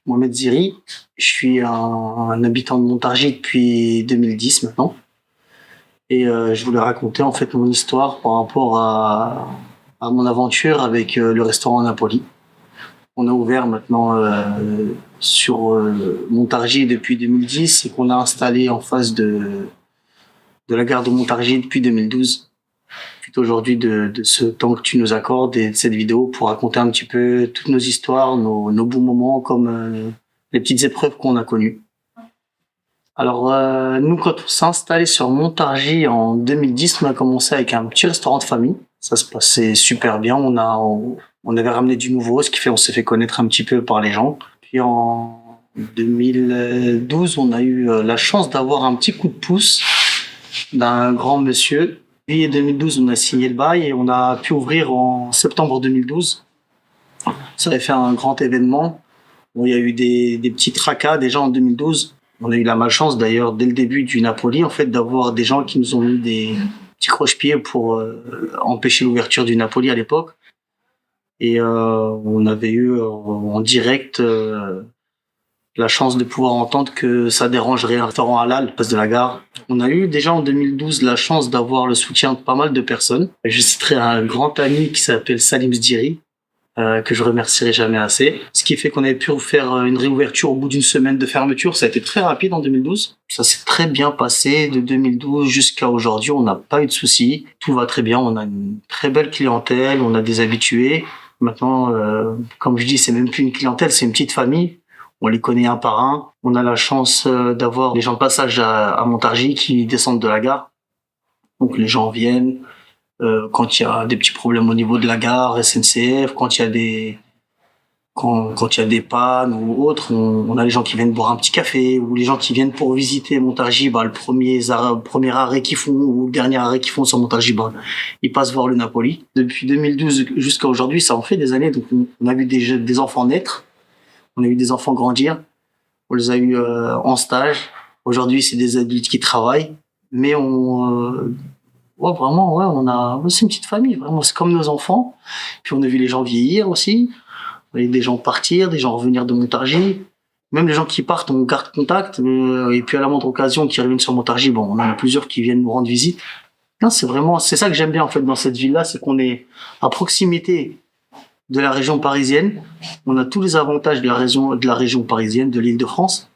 Mohamed Ziri. Je suis un habitant de Montargis depuis 2010 maintenant. Et je voulais raconter en fait mon histoire par rapport à mon aventure avec le restaurant Napoli. On a ouvert maintenant sur Montargis depuis 2010 et qu'on a installé en face de la gare de Montargis depuis 2012. Puis aujourd'hui de ce temps que tu nous accordes et de cette vidéo pour raconter un petit peu toutes nos histoires, nos bons moments comme les petites épreuves qu'on a connues. Alors nous, quand on s'est installé sur Montargis en 2010, on a commencé avec un petit restaurant de famille. Ça se passait super bien. On avait ramené du nouveau, ce qui fait on s'est fait connaître un petit peu par les gens. Puis en 2012, on a eu la chance d'avoir un petit coup de pouce d'un grand monsieur. Puis en 2012, on a signé le bail et on a pu ouvrir en septembre 2012. Ça avait fait un grand événement. Bon, il y a eu des petits tracas déjà en 2012. On a eu la malchance d'ailleurs dès le début du Napoli en fait d'avoir des gens qui nous ont mis des petits croche-pieds pour empêcher l'ouverture du Napoli à l'époque. Et on avait eu en direct la chance de pouvoir entendre que ça dérangerait un restaurant halal place de la gare. On a eu déjà en 2012 la chance d'avoir le soutien de pas mal de personnes. Je citerai un grand ami qui s'appelle Salim Zdiri, que je remercierai jamais assez. Ce qui fait qu'on avait pu faire une réouverture au bout d'une semaine de fermeture. Ça a été très rapide en 2012. Ça s'est très bien passé de 2012 jusqu'à aujourd'hui. On n'a pas eu de soucis. Tout va très bien. On a une très belle clientèle. On a des habitués. Maintenant, comme je dis, c'est même plus une clientèle, c'est une petite famille. On les connaît un par un. On a la chance d'avoir les gens de passage à Montargis qui descendent de la gare. Donc les gens viennent. Quand il y a des petits problèmes au niveau de la gare, SNCF, quand il y a des pannes ou autres, on a les gens qui viennent boire un petit café ou les gens qui viennent pour visiter Montargis, le premier arrêt qu'ils font ou le dernier arrêt qu'ils font sur Montargis, ils passent voir le Napoli. Depuis 2012 jusqu'à aujourd'hui, ça en fait des années, donc on a vu des enfants naître, on a vu des enfants grandir, on les a eu en stage. Aujourd'hui, c'est des adultes qui travaillent, mais c'est une petite famille, vraiment, c'est comme nos enfants. Puis on a vu les gens vieillir aussi, on a vu des gens partir, des gens revenir de Montargis. Même les gens qui partent, on garde contact, et puis à la moindre occasion qui reviennent sur Montargis, on en a plusieurs qui viennent nous rendre visite. Non, c'est ça que j'aime bien en fait dans cette ville-là, c'est qu'on est à proximité de la région parisienne. On a tous les avantages de la région parisienne, de l'Île-de-France,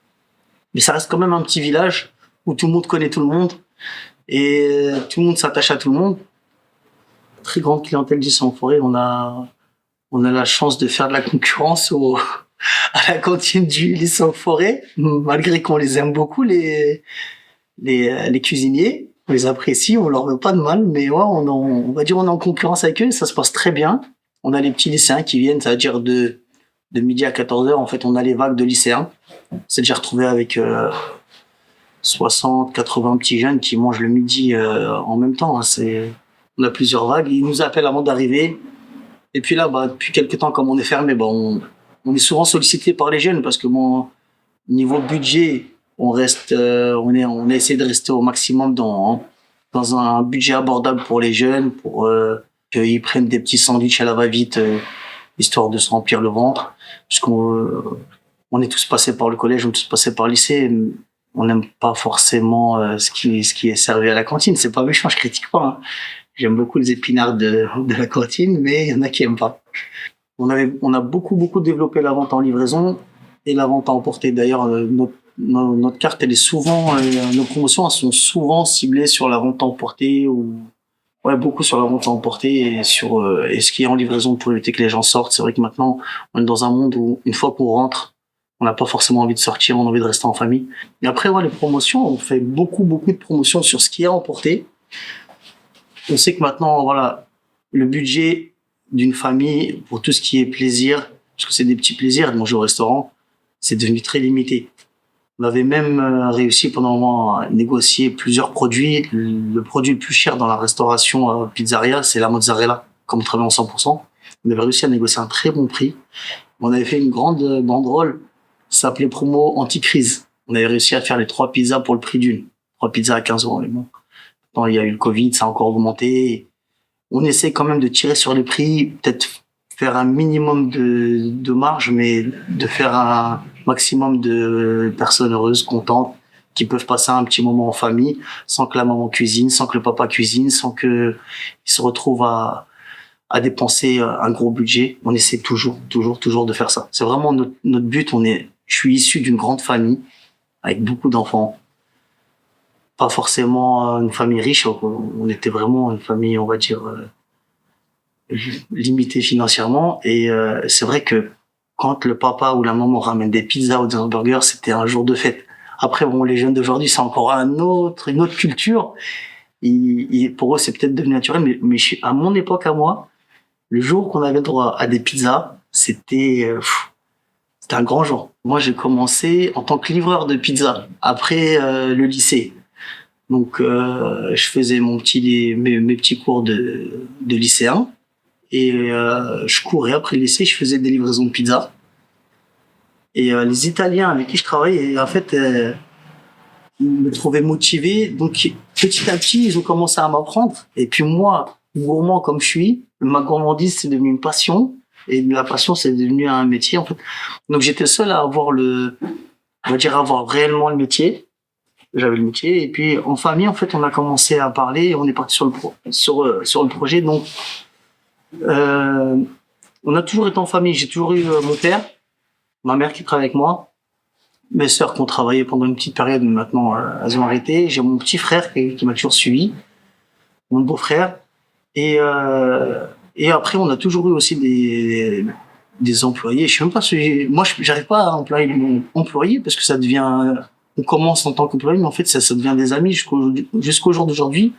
mais ça reste quand même un petit village où tout le monde connaît tout le monde. Et tout le monde s'attache à tout le monde. Très grande clientèle du Sang-Forêt. On a la chance de faire de la concurrence à la cantine du lycée Sang-Forêt, malgré qu'on les aime beaucoup, les cuisiniers. On les apprécie, on leur veut pas de mal, mais ouais, on va dire on est en concurrence avec eux, ça se passe très bien. On a les petits lycéens qui viennent, ça veut dire de midi à 14h, en fait, on a les vagues de lycéens. On s'est déjà retrouvé avec 60, 80 petits jeunes qui mangent le midi en même temps. On a plusieurs vagues. Ils nous appellent avant d'arriver. Et puis là, depuis quelques temps, comme on est fermé, on est souvent sollicité par les jeunes parce que niveau budget, on a essayé de rester au maximum dans un budget abordable pour les jeunes, pour qu'ils prennent des petits sandwichs à la va-vite, histoire de se remplir le ventre. Puisqu'on est tous passés par le collège, on est tous passés par le lycée. On n'aime pas forcément ce qui est servi à la cantine. C'est pas méchant, je critique pas. Hein. J'aime beaucoup les épinards de la cantine, mais il y en a qui aiment pas. On a beaucoup développé la vente en livraison et la vente à emporter. D'ailleurs, notre carte, elle est souvent, nos promotions, elles sont souvent ciblées sur la vente à emporter beaucoup sur la vente à emporter et sur et ce qui est en livraison pour éviter que les gens sortent. C'est vrai que maintenant, on est dans un monde où une fois qu'on rentre, on n'a pas forcément envie de sortir, on a envie de rester en famille. Et après, les promotions, on fait beaucoup de promotions sur ce qui est à emporter. On sait que maintenant, le budget d'une famille pour tout ce qui est plaisir, parce que c'est des petits plaisirs de manger au restaurant, c'est devenu très limité. On avait même réussi pendant un moment à négocier plusieurs produits. Le produit le plus cher dans la restauration pizzeria, c'est la mozzarella, comme on travaille en 100%. On avait réussi à négocier un très bon prix. On avait fait une grande banderole, ça s'appelait promo anti-crise. On avait réussi à faire les 3 pizzas pour le prix d'une. 3 pizzas à 15 €. Mais bon, maintenant, il y a eu le Covid, ça a encore augmenté. On essaie quand même de tirer sur les prix, peut-être faire un minimum de marge, mais de faire un maximum de personnes heureuses, contentes, qui peuvent passer un petit moment en famille, sans que la maman cuisine, sans que le papa cuisine, sans que ils se retrouvent à dépenser un gros budget. On essaie toujours de faire ça. C'est vraiment notre but. Je suis issu d'une grande famille avec beaucoup d'enfants. Pas forcément une famille riche. On était vraiment une famille, on va dire, limitée financièrement. Et c'est vrai que quand le papa ou la maman ramène des pizzas ou des hamburgers, c'était un jour de fête. Après, bon, les jeunes d'aujourd'hui, c'est encore une autre culture. Pour eux, c'est peut-être devenu naturel, mais à mon époque, à moi, le jour qu'on avait le droit à des pizzas, c'était un grand jour. Moi, j'ai commencé en tant que livreur de pizza après le lycée. Donc, je faisais mes petits cours de lycéen et je courais après le lycée, je faisais des livraisons de pizza. Et les Italiens avec qui je travaillais, en fait, ils me trouvaient motivé. Donc, petit à petit, ils ont commencé à m'apprendre. Et puis moi, gourmand comme je suis, ma gourmandise, c'est devenu une passion. Et la passion, c'est devenu un métier, en fait. Donc, j'étais seul à avoir on va dire, avoir réellement le métier. J'avais le métier. Et puis, en famille, en fait, on a commencé à parler et on est parti sur le projet. Donc, on a toujours été en famille. J'ai toujours eu mon père, ma mère qui travaille avec moi, mes sœurs qui ont travaillé pendant une petite période, mais maintenant, elles ont arrêté. J'ai mon petit frère qui m'a toujours suivi, mon beau-frère. Et après, on a toujours eu aussi des employés. Je sais même pas moi, j'arrive pas à employer mon employé parce que ça devient, on commence en tant qu'employé, mais en fait, ça devient des amis jusqu'au jour d'aujourd'hui.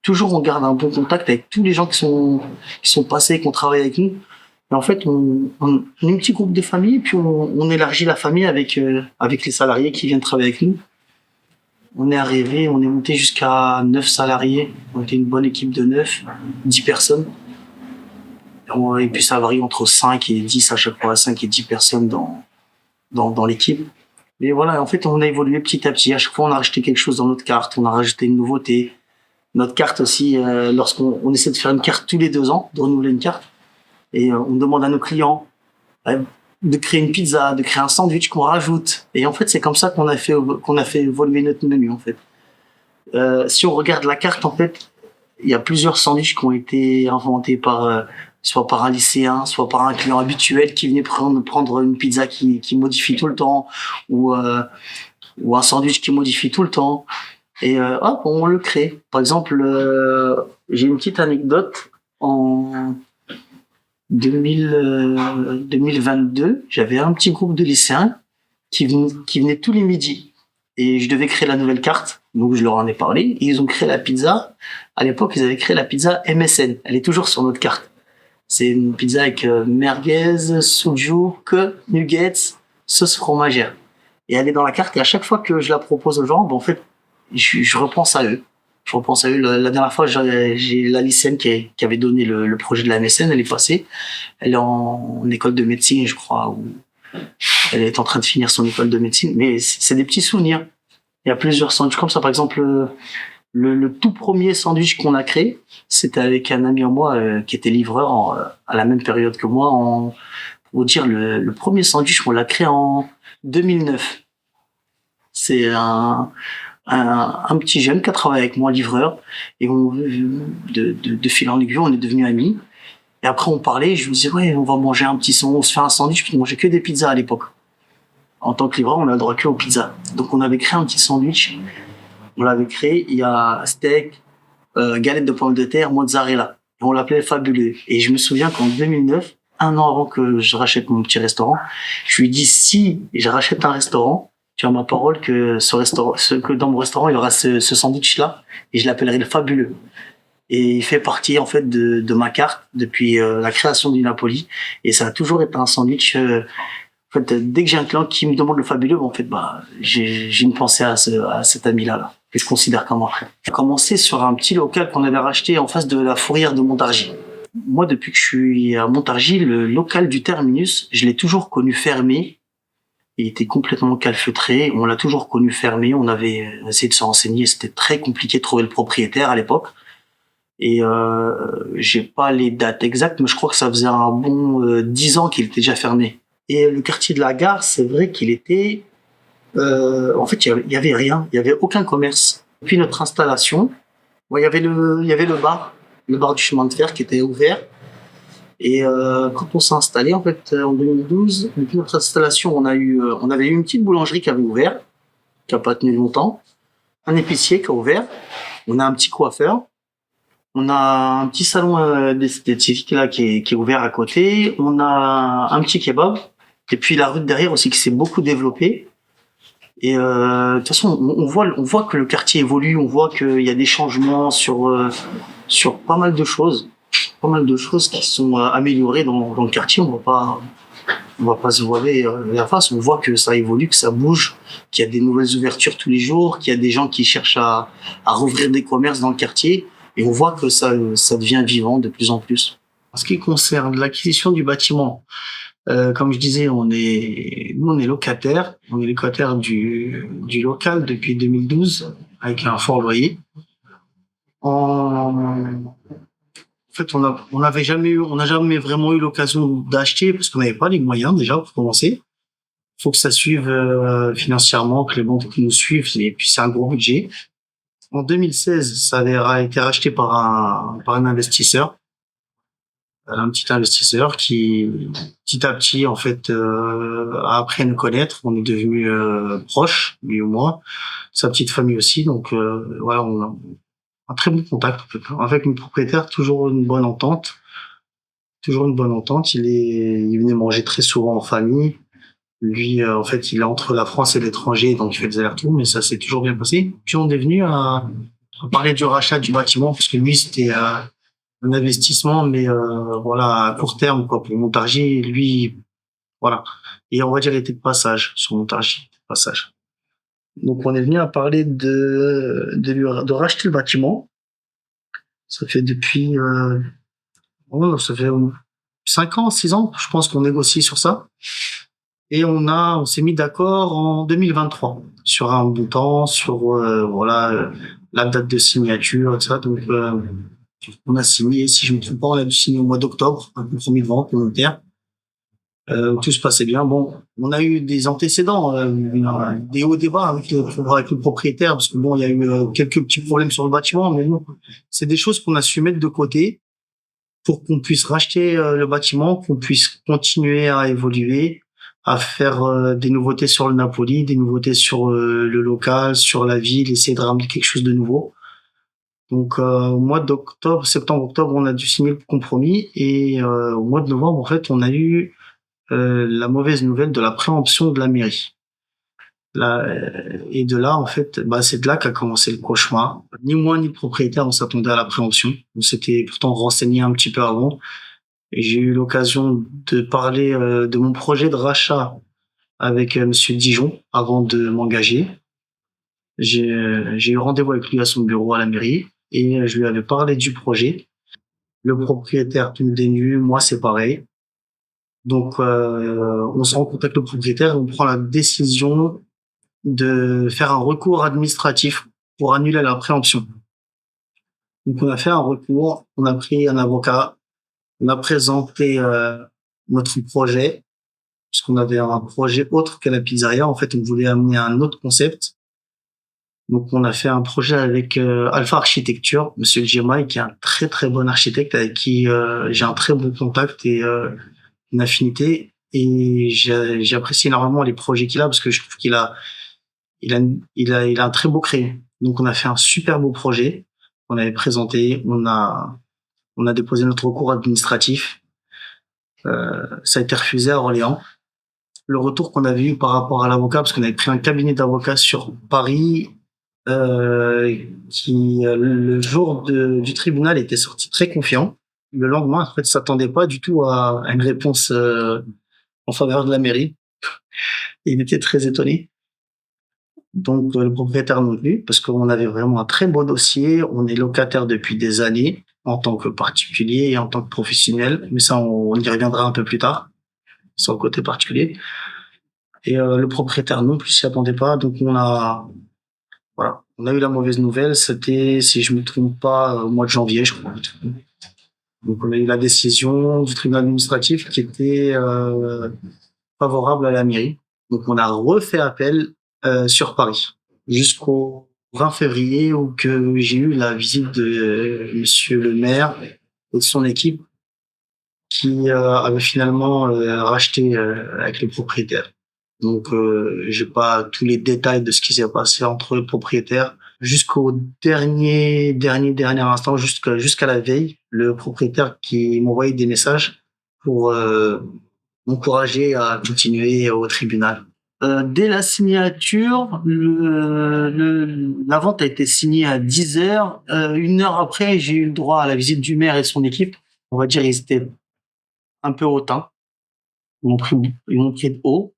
Toujours, on garde un bon contact avec tous les gens qui sont passés, qui ont travaillé avec nous. Et en fait, on est un petit groupe de famille, et puis on élargit la famille avec les salariés qui viennent travailler avec nous. On est monté jusqu'à 9 salariés. On était une bonne équipe de 9, 10 personnes. Et puis ça varie entre 5 et 10 à chaque fois, 5 et 10 personnes dans l'équipe. Mais voilà, en fait, on a évolué petit à petit. À chaque fois, on a rajouté quelque chose dans notre carte, on a rajouté une nouveauté. Notre carte aussi, lorsqu'on essaie de faire une carte tous les 2 ans, de renouveler une carte, et on demande à nos clients de créer une pizza, de créer un sandwich qu'on rajoute. Et en fait, c'est comme ça qu'on a fait évoluer notre menu, en fait. Si on regarde la carte, en fait, il y a plusieurs sandwichs qui ont été inventés soit par un lycéen, soit par un client habituel qui venait prendre une pizza qui modifie tout le temps, ou un sandwich qui modifie tout le temps. Et hop, on le crée. Par exemple, j'ai une petite anecdote. En 2022, j'avais un petit groupe de lycéens qui venaient tous les midis. Et je devais créer la nouvelle carte. Donc, je leur en ai parlé. Et ils ont créé la pizza. À l'époque, ils avaient créé la pizza MSN. Elle est toujours sur notre carte. C'est une pizza avec merguez, soudjouk, nuggets, sauce fromagère. Et elle est dans la carte. Et à chaque fois que je la propose aux gens, en fait, je repense à eux. La dernière fois, j'ai la lycéenne qui avait donné le projet de la MSN, elle est passée. Elle est en école de médecine, je crois, ou elle est en train de finir son école de médecine. Mais c'est des petits souvenirs. Il y a plusieurs sandwichs comme ça. Par exemple, le tout premier sandwich qu'on a créé, c'était avec un ami en moi qui était livreur à la même période que moi. Pour vous dire, le premier sandwich, on l'a créé en 2009. C'est un petit jeune qui a travaillé avec moi, livreur, et de fil en aiguille, on est devenus amis. Et après, on parlait, je lui disais, ouais, on va manger on se fait un sandwich, puis on mangeait que des pizzas à l'époque. En tant que livreur, on a le droit que aux pizzas. Donc, on avait créé un petit sandwich. On l'avait créé, il y a steak, galette de pommes de terre, mozzarella. Et on l'appelait Fabuleux. Et je me souviens qu'en 2009, 1 an avant que je rachète mon petit restaurant, je lui dis, si je rachète un restaurant, tu as ma parole que que dans mon restaurant, il y aura ce sandwich-là, et je l'appellerai le Fabuleux. Et il fait partie, en fait, de ma carte depuis la création du Napoli. Et ça a toujours été un sandwich, en fait, dès que j'ai un client qui me demande le Fabuleux, en fait, j'ai une pensée à cet ami-là, que je considère comme un frère. J'ai commencé sur un petit local qu'on avait racheté en face de la fourrière de Montargis. Moi, depuis que je suis à Montargis, le local du terminus, je l'ai toujours connu fermé. Il était complètement calfeutré. On l'a toujours connu fermé. On avait essayé de se renseigner. C'était très compliqué de trouver le propriétaire à l'époque. Et j'ai pas les dates exactes, mais je crois que ça faisait un bon 10 ans qu'il était déjà fermé. Et le quartier de la Gare, c'est vrai qu'il était, en fait, il y avait rien, il y avait aucun commerce. Depuis notre installation, bon, il y avait le bar du chemin de fer qui était ouvert. Et quand on s'est installé, en fait, en 2012, depuis notre installation, on avait eu une petite boulangerie qui avait ouvert, qui a pas tenu longtemps, un épicier qui a ouvert, on a un petit coiffeur, on a un petit salon d'esthétique là qui est ouvert à côté, on a un petit kebab, et puis la rue de derrière aussi qui s'est beaucoup développée. Et de toute façon, on voit que le quartier évolue, on voit qu'il y a des changements sur pas mal de choses qui sont améliorées dans le quartier. On va pas se voiler la face. On voit que ça évolue, que ça bouge, qu'il y a des nouvelles ouvertures tous les jours, qu'il y a des gens qui cherchent à rouvrir des commerces dans le quartier. Et on voit que ça devient vivant de plus en plus. En ce qui concerne l'acquisition du bâtiment, comme je disais, nous on est locataire. On est locataire du local depuis 2012 avec un fort loyer. En fait, on n'a jamais vraiment eu l'occasion d'acheter parce qu'on n'avait pas les moyens déjà pour commencer. Faut que ça suive financièrement, que les banques nous suivent, et puis c'est un gros budget. En 2016, ça avait été racheté par un investisseur, un petit investisseur qui, petit à petit, en fait, a appris à nous connaître. On est devenus proches, lui et moi, sa petite famille aussi. Donc voilà, on a un très bon contact en fait. Avec mon propriétaire, toujours une bonne entente. Toujours une bonne entente. Il venait manger très souvent en famille. Lui, en fait, il est entre la France et l'étranger, donc il fait des allers-retours, mais ça s'est toujours bien passé. Puis on est venu à parler du rachat du bâtiment, parce que lui, c'était un investissement, mais voilà, à court terme, quoi, pour Montargis. Lui, voilà. Et on va dire, il était de passage sur Montargis, de passage. Donc on est venu à parler de racheter le bâtiment. Ça fait depuis ça fait 5 ans, 6 ans, je pense qu'on négocie sur ça. Et on s'est mis d'accord en 2023 sur un montant, sur voilà la date de signature, etc. Donc on a signé, si je me trompe pas, on a dû signer au mois d'octobre un compromis de vente volontaire. Tout se passait bien. Bon, on a eu des antécédents, des hauts débats avec le propriétaire, parce que bon, il y a eu quelques petits problèmes sur le bâtiment, mais bon, c'est des choses qu'on a su mettre de côté pour qu'on puisse racheter le bâtiment, qu'on puisse continuer à évoluer, à faire des nouveautés sur le Napoli, des nouveautés sur le local, sur la ville, essayer de ramener quelque chose de nouveau. Donc au mois d'octobre, septembre-octobre, on a dû signer le compromis, et au mois de novembre, en fait, on a eu la mauvaise nouvelle de la préemption de la mairie. Et de là, en fait, c'est de là qu'a commencé le cauchemar. Ni moi ni le propriétaire, on s'attendait à la préemption. On s'était pourtant renseigné un petit peu avant. Et j'ai eu l'occasion de parler de mon projet de rachat avec Monsieur Dijon avant de m'engager. J'ai eu rendez-vous avec lui à son bureau à la mairie, et je lui avais parlé du projet. Le propriétaire tombe des nues, moi c'est pareil. Donc on se rend en contact avec le propriétaire et on prend la décision de faire un recours administratif pour annuler la préemption. Donc on a fait un recours, on a pris un avocat, on a présenté notre projet, puisqu'on avait un projet autre que la pizzeria. En fait, on voulait amener un autre concept. Donc on a fait un projet avec Alpha Architecture, Monsieur Djemai, qui est un très très bon architecte avec qui j'ai un très bon contact et une affinité. Et j'ai apprécié énormément les projets qu'il a, parce que je trouve qu'il a un très beau crayon. Donc on a fait un super beau projet. On avait présenté, on a déposé notre recours administratif. Ça a été refusé à Orléans. Le retour qu'on avait eu par rapport à l'avocat, parce qu'on avait pris un cabinet d'avocats sur Paris, qui le jour du tribunal était sorti très confiant. Le lendemain, en fait, s'attendait pas du tout à une réponse en faveur de la mairie. Il était très étonné. Donc le propriétaire non plus, parce qu'on avait vraiment un très beau dossier. On est locataire depuis des années en tant que particulier et en tant que professionnel, mais ça on y reviendra un peu plus tard sur le côté particulier. Et le propriétaire non plus s'y attendait pas, donc on a eu la mauvaise nouvelle. C'était, si je me trompe pas, au mois de janvier, je crois. Donc on a eu la décision du tribunal administratif qui était favorable à la mairie. Donc on a refait appel sur Paris jusqu'au 20 février où que j'ai eu la visite de monsieur le maire et de son équipe qui avait finalement racheté avec le propriétaire. Donc j'ai pas tous les détails de ce qui s'est passé entre le propriétaire jusqu'au dernier instant, jusqu'à la veille, le propriétaire qui m'envoyait des messages pour m'encourager à continuer au tribunal. Dès la signature, la vente a été signée à 10 heures. Une heure après, j'ai eu le droit à la visite du maire et son équipe. On va dire, ils étaient un peu hautains. Ils m'ont pris de haut.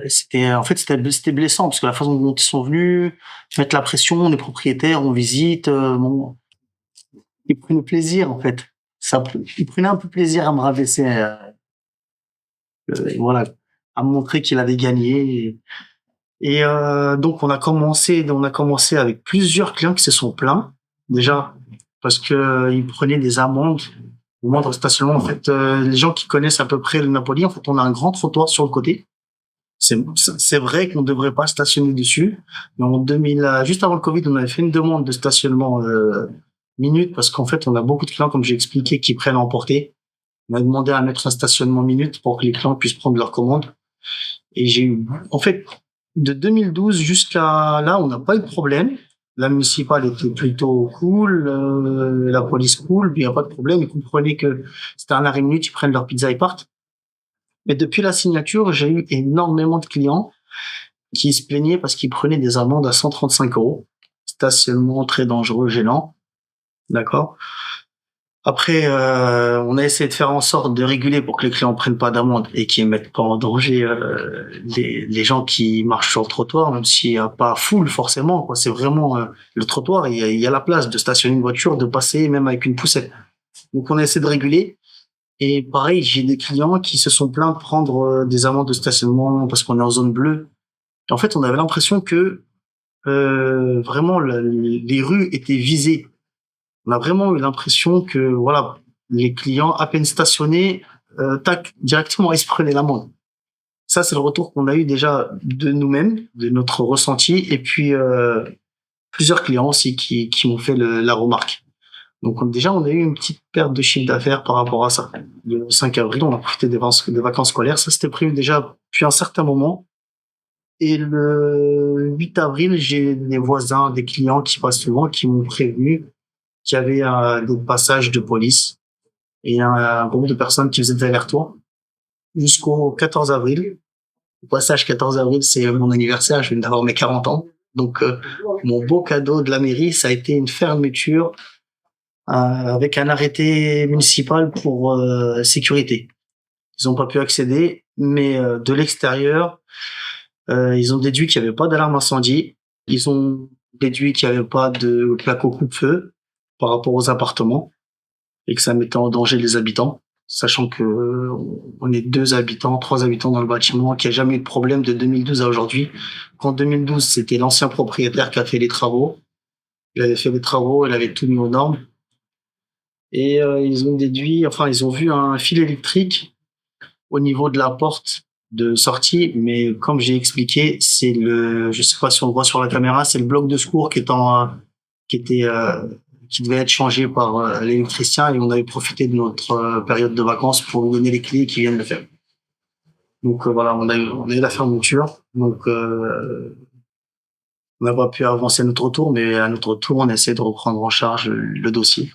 C'était blessant parce que la façon dont ils sont venus mettre la pression, on est propriétaire, on visite, bon, ils prenaient plaisir en fait. Ils prenaient un peu plaisir à me rabaisser, voilà, à me montrer qu'il avait gagné. Donc on a commencé avec plusieurs clients qui se sont plaints déjà parce que ils prenaient des amendes au moindre stationnement. En fait, les gens qui connaissent à peu près le Napoli, en fait, on a un grand trottoir sur le côté. C'est vrai qu'on ne devrait pas stationner dessus, mais juste avant le Covid, on avait fait une demande de stationnement minute parce qu'en fait, on a beaucoup de clients, comme j'ai expliqué, qui prennent à emporter. On a demandé à mettre un stationnement minute pour que les clients puissent prendre leur commande. Et en fait, de 2012 jusqu'à là, on n'a pas eu de problème. La municipale était plutôt cool, la police cool, il n'y a pas de problème. Ils comprenaient que c'était un arrêt minute, ils prennent leur pizza et partent. Mais depuis la signature, j'ai eu énormément de clients qui se plaignaient parce qu'ils prenaient des amendes à 135 €. Stationnement très dangereux, gênant. D'accord. Après, on a essayé de faire en sorte de réguler pour que les clients prennent pas d'amende et qu'ils mettent pas en danger les gens qui marchent sur le trottoir, même s'il y a pas foule forcément, quoi. C'est vraiment le trottoir, il y a la place de stationner une voiture, de passer même avec une poussette. Donc on a essayé de réguler. Et pareil, j'ai des clients qui se sont plaints de prendre des amendes de stationnement parce qu'on est en zone bleue. Et en fait, on avait l'impression que vraiment les rues étaient visées. On a vraiment eu l'impression que voilà, les clients à peine stationnés, tac, directement ils se prenaient l'amende. Ça, c'est le retour qu'on a eu déjà de nous-mêmes, de notre ressenti, et puis plusieurs clients aussi qui m'ont fait la remarque. Donc déjà, on a eu une petite perte de chiffre d'affaires par rapport à ça. Le 5 avril, on a profité des vacances scolaires. Ça, c'était prévu déjà depuis un certain moment. Et le 8 avril, j'ai des voisins, des clients qui passent souvent, qui m'ont prévenu qu'il y avait des passages de police et un groupe de personnes qui faisaient des allers-retours jusqu'au 14 avril. Le passage 14 avril, c'est mon anniversaire, je viens d'avoir mes 40 ans. Donc, mon beau cadeau de la mairie, ça a été une fermeture avec un arrêté municipal pour sécurité. Ils n'ont pas pu accéder, mais de l'extérieur, ils ont déduit qu'il n'y avait pas d'alarme incendie. Ils ont déduit qu'il n'y avait pas de plaque au coupe-feu par rapport aux appartements et que ça mettait en danger les habitants, sachant que on est 3 habitants dans le bâtiment, qu'il n'y a jamais eu de problème de 2012 à aujourd'hui. Qu'en 2012, c'était l'ancien propriétaire qui a fait les travaux. Il avait fait les travaux, il avait tout mis aux normes. Et ils ont vu un fil électrique au niveau de la porte de sortie, mais comme j'ai expliqué, je sais pas si on le voit sur la caméra, c'est le bloc de secours qui devait être changé par l'électricien, et on avait profité de notre période de vacances pour lui donner les clés qui viennent le faire. Donc voilà, on a eu la fermeture. Donc on n'a pas pu avancer à notre tour, mais à notre tour, on essaie de reprendre en charge le dossier.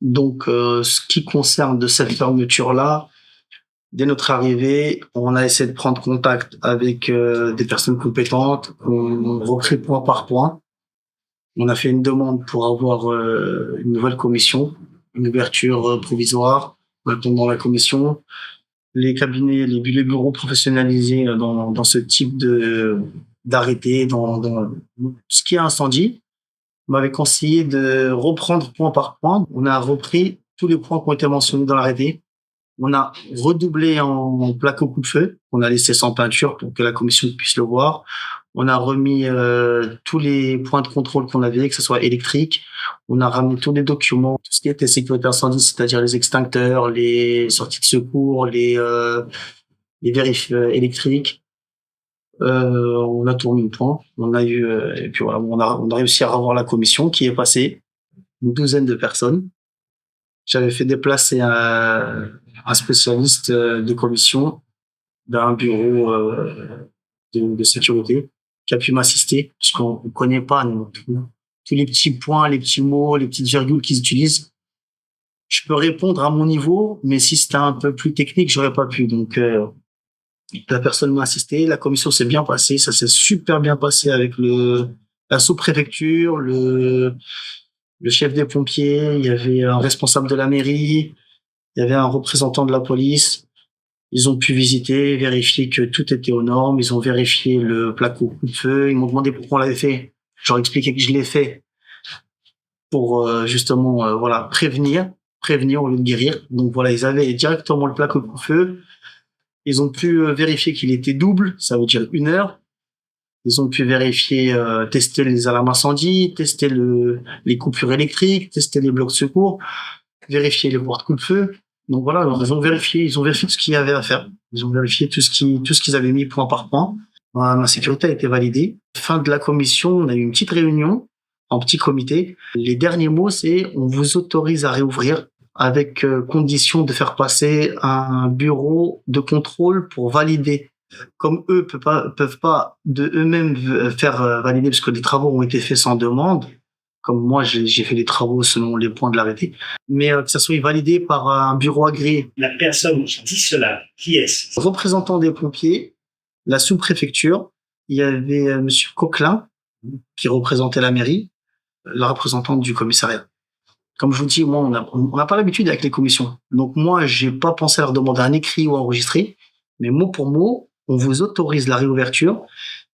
Donc ce qui concerne de cette fermeture-là, dès notre arrivée, on a essayé de prendre contact avec des personnes compétentes. On reprit point par point. On a fait une demande pour avoir une nouvelle commission, une ouverture provisoire. On attend dans la commission. Les cabinets, les bureaux professionnalisés dans ce type d'arrêté, dans ce qui est incendie, m'avait conseillé de reprendre point par point. On a repris tous les points qui ont été mentionnés dans l'arrêté. On a redoublé en plaque au coupe-feu. On a laissé sans peinture pour que la commission puisse le voir. On a remis tous les points de contrôle qu'on avait, que ce soit électrique. On a ramené tous les documents, tout ce qui était sécurité incendie, c'est-à-dire les extincteurs, les sorties de secours, les vérifs électriques. On a tourné le point. On a eu et puis voilà, on a réussi à revoir la commission qui est passée, une douzaine de personnes. J'avais fait déplacer un spécialiste de commission d'un bureau de sécurité qui a pu m'assister parce qu'on ne connaît pas tous les petits points, les petits mots, les petites virgules qu'ils utilisent. Je peux répondre à mon niveau, mais si c'était un peu plus technique, j'aurais pas pu. Donc la personne m'a assisté, la commission s'est bien passée, ça s'est super bien passé avec la sous-préfecture, le chef des pompiers, il y avait un responsable de la mairie, il y avait un représentant de la police. Ils ont pu visiter, vérifier que tout était aux normes. Ils ont vérifié le placo coup de feu. Ils m'ont demandé pourquoi on l'avait fait. Je leur ai expliqué que je l'ai fait pour justement voilà prévenir au lieu de guérir. Donc voilà, ils avaient directement le placo coup de feu. Ils ont pu vérifier qu'il était double, ça veut dire 1 heure. Ils ont pu vérifier, tester les alarmes incendie, tester les coupures électriques, tester les blocs de secours, vérifier les portes coup de feu. Donc voilà, ils ont vérifié tout ce qu'il y avait à faire. Ils ont vérifié tout ce qu'ils avaient mis point par point. Ma sécurité a été validée. Fin de la commission, on a eu une petite réunion, en petit comité. Les derniers mots, c'est on vous autorise à réouvrir avec condition de faire passer un bureau de contrôle pour valider. Comme eux peuvent pas de eux-mêmes faire valider parce que les travaux ont été faits sans demande. Comme moi, j'ai fait les travaux selon les points de l'arrêté, mais que ça soit validé par un bureau agréé. La personne qui dit cela, qui est-ce? Représentant des pompiers, la sous-préfecture, il y avait monsieur Coquelin, qui représentait la mairie, la représentante du commissariat. Comme je vous dis, moi, on n'a pas l'habitude avec les commissions. Donc moi, j'ai pas pensé à leur demander un écrit ou enregistré, mais mot pour mot, on vous autorise la réouverture,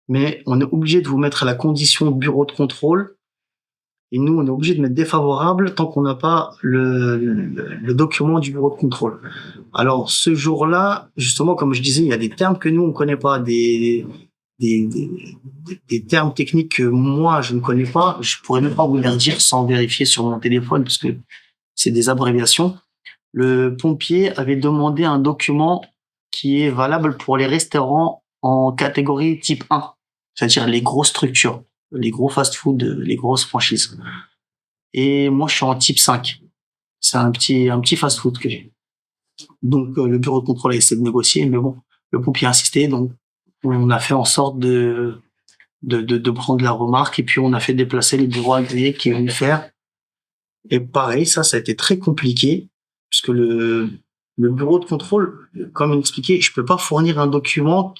mais on est obligé de vous mettre à la condition de bureau de contrôle. Et nous, on est obligé de mettre défavorable tant qu'on n'a pas le document du bureau de contrôle. Alors, ce jour-là, justement, comme je disais, il y a des termes que nous, on ne connaît pas, des termes techniques que moi, je ne connais pas. Je pourrais même pas vous les dire sans vérifier sur mon téléphone parce que c'est des abréviations. Le pompier avait demandé un document qui est valable pour les restaurants en catégorie type 1, c'est-à-dire les grosses structures, les gros fast-food, les grosses franchises. Et moi, je suis en type 5. C'est un petit fast-food que j'ai. Donc, le bureau de contrôle a essayé de négocier, mais bon, le pompier a insisté, donc on a fait en sorte de prendre la remarque et puis on a fait déplacer les bureaux agréés qui est venu faire. Et pareil, ça a été très compliqué puisque le bureau de contrôle, comme il expliquait, je peux pas fournir un document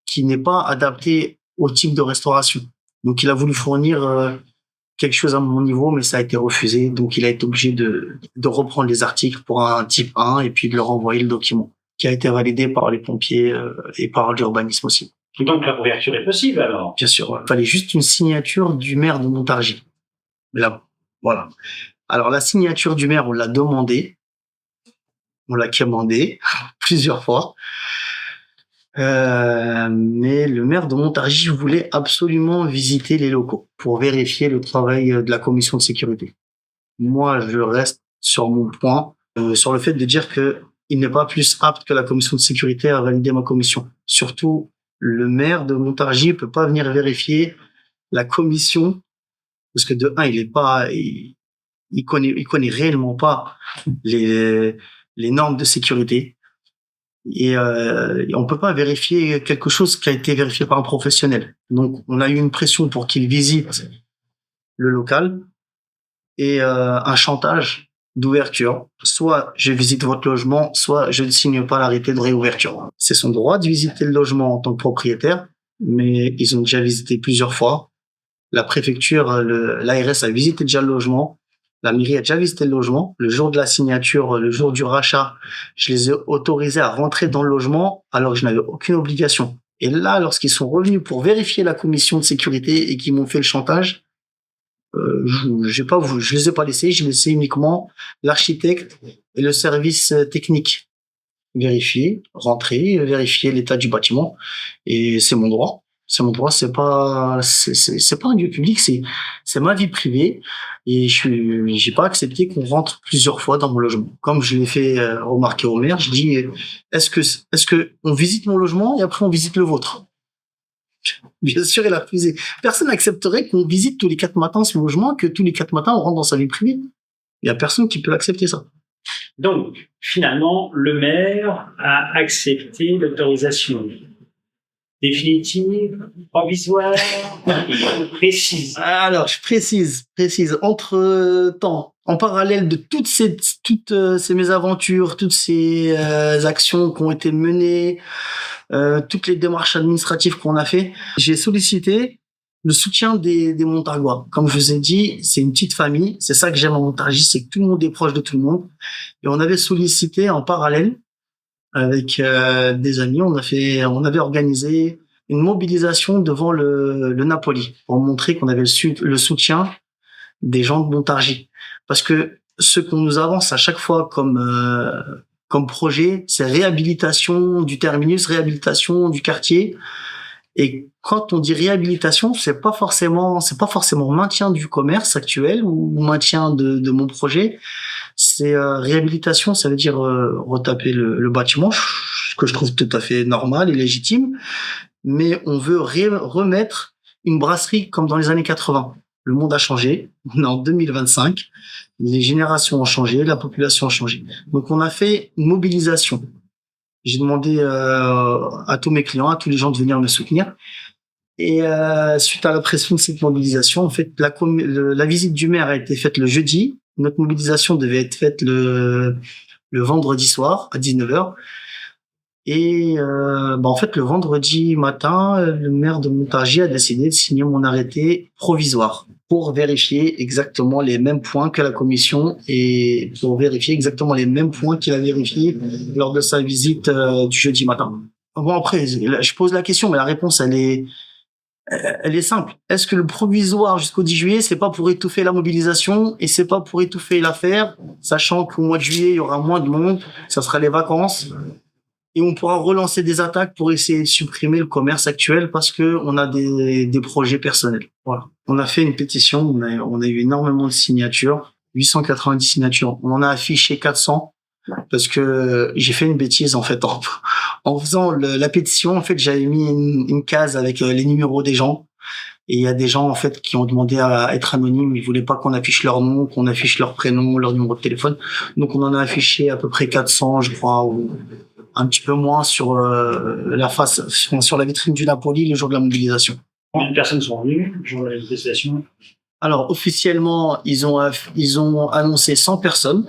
qui n'est pas adapté au type de restauration. Donc, il a voulu fournir quelque chose à mon niveau, mais ça a été refusé. Donc, il a été obligé de reprendre les articles pour un type 1 et puis de leur envoyer le document qui a été validé par les pompiers et par l'urbanisme aussi. Donc, la réouverture est possible alors? Bien sûr. Il fallait juste une signature du maire de Montargis. Là, voilà. Alors, la signature du maire, on l'a demandé. On l'a commandé plusieurs fois. Mais le maire de Montargis voulait absolument visiter les locaux pour vérifier le travail de la commission de sécurité. Moi, je reste sur mon point, sur le fait de dire que il n'est pas plus apte que la commission de sécurité à valider ma commission. Surtout, le maire de Montargis peut pas venir vérifier la commission parce que de un, il connaît réellement pas les normes de sécurité. Et on peut pas vérifier quelque chose qui a été vérifié par un professionnel. Donc, on a eu une pression pour qu'il visite le local et un chantage d'ouverture. Soit je visite votre logement, soit je ne signe pas l'arrêté de réouverture. C'est son droit de visiter le logement en tant que propriétaire, mais ils ont déjà visité plusieurs fois. La préfecture, l'ARS a visité déjà le logement. La mairie a déjà visité le logement. Le jour de la signature, le jour du rachat, je les ai autorisés à rentrer dans le logement alors que je n'avais aucune obligation. Et là, lorsqu'ils sont revenus pour vérifier la commission de sécurité et qu'ils m'ont fait le chantage, je les ai pas laissés, j'ai laissé uniquement l'architecte et le service technique vérifier, rentrer, vérifier l'état du bâtiment. Et c'est mon droit. C'est mon droit, c'est pas un lieu public, c'est ma vie privée. Et j'ai pas accepté qu'on rentre plusieurs fois dans mon logement. Comme je l'ai fait remarquer au maire, je dis, est-ce que on visite mon logement et après on visite le vôtre? Bien sûr, il a refusé. Personne n'accepterait qu'on visite tous les 4 matins son logement, que tous les 4 matins on rentre dans sa vie privée. Il y a personne qui peut accepter ça. Donc, finalement, le maire a accepté l'autorisation définitive, provisoire, précise. Alors, je précise. Entre-temps, en parallèle de toutes ces mésaventures, toutes ces actions qui ont été menées, toutes les démarches administratives qu'on a fait, j'ai sollicité le soutien des Montargois. Comme je vous ai dit, c'est une petite famille. C'est ça que j'aime en Montargis, c'est que tout le monde est proche de tout le monde. Et on avait sollicité en parallèle avec des amis, on avait organisé une mobilisation devant le Napoli pour montrer qu'on avait le soutien des gens de Montargis. Parce que ce qu'on nous avance à chaque fois comme projet, c'est réhabilitation du terminus, réhabilitation du quartier. Et quand on dit réhabilitation, c'est pas forcément maintien du commerce actuel ou maintien de mon projet. C'est réhabilitation, ça veut dire retaper le bâtiment, ce que je trouve tout à fait normal et légitime. Mais on veut remettre une brasserie comme dans les années 80. Le monde a changé, on est en 2025, les générations ont changé, la population a changé. Donc on a fait une mobilisation. J'ai demandé à tous mes clients, à tous les gens de venir me soutenir. Et suite à la pression de cette mobilisation, en fait, la visite du maire a été faite le jeudi. Notre mobilisation devait être faite le vendredi soir à 19h. Et en fait, le vendredi matin, le maire de Montargis a décidé de signer mon arrêté provisoire pour vérifier exactement les mêmes points que la commission et pour vérifier exactement les mêmes points qu'il a vérifiés lors de sa visite du jeudi matin. Bon, après, je pose la question, mais la réponse, elle est simple. Est-ce que le provisoire jusqu'au 10 juillet, c'est pas pour étouffer la mobilisation et c'est pas pour étouffer l'affaire, sachant qu'au mois de juillet, il y aura moins de monde, ça sera les vacances et on pourra relancer des attaques pour essayer de supprimer le commerce actuel parce que on a des projets personnels. Voilà. On a fait une pétition, on a eu énormément de signatures, 890 signatures. On en a affiché 400 parce que j'ai fait une bêtise en fait en faisant la pétition. En fait, j'avais mis une case avec les numéros des gens et il y a des gens en fait qui ont demandé à être anonymes. Ils voulaient pas qu'on affiche leur nom, qu'on affiche leur prénom, leur numéro de téléphone. Donc on en a affiché à peu près 400, je crois, ou un petit peu moins sur sur la vitrine du Napoli le jour de la mobilisation. Combien de personnes sont venues le jour de la mobilisation? Alors officiellement, ils ont annoncé 100 personnes.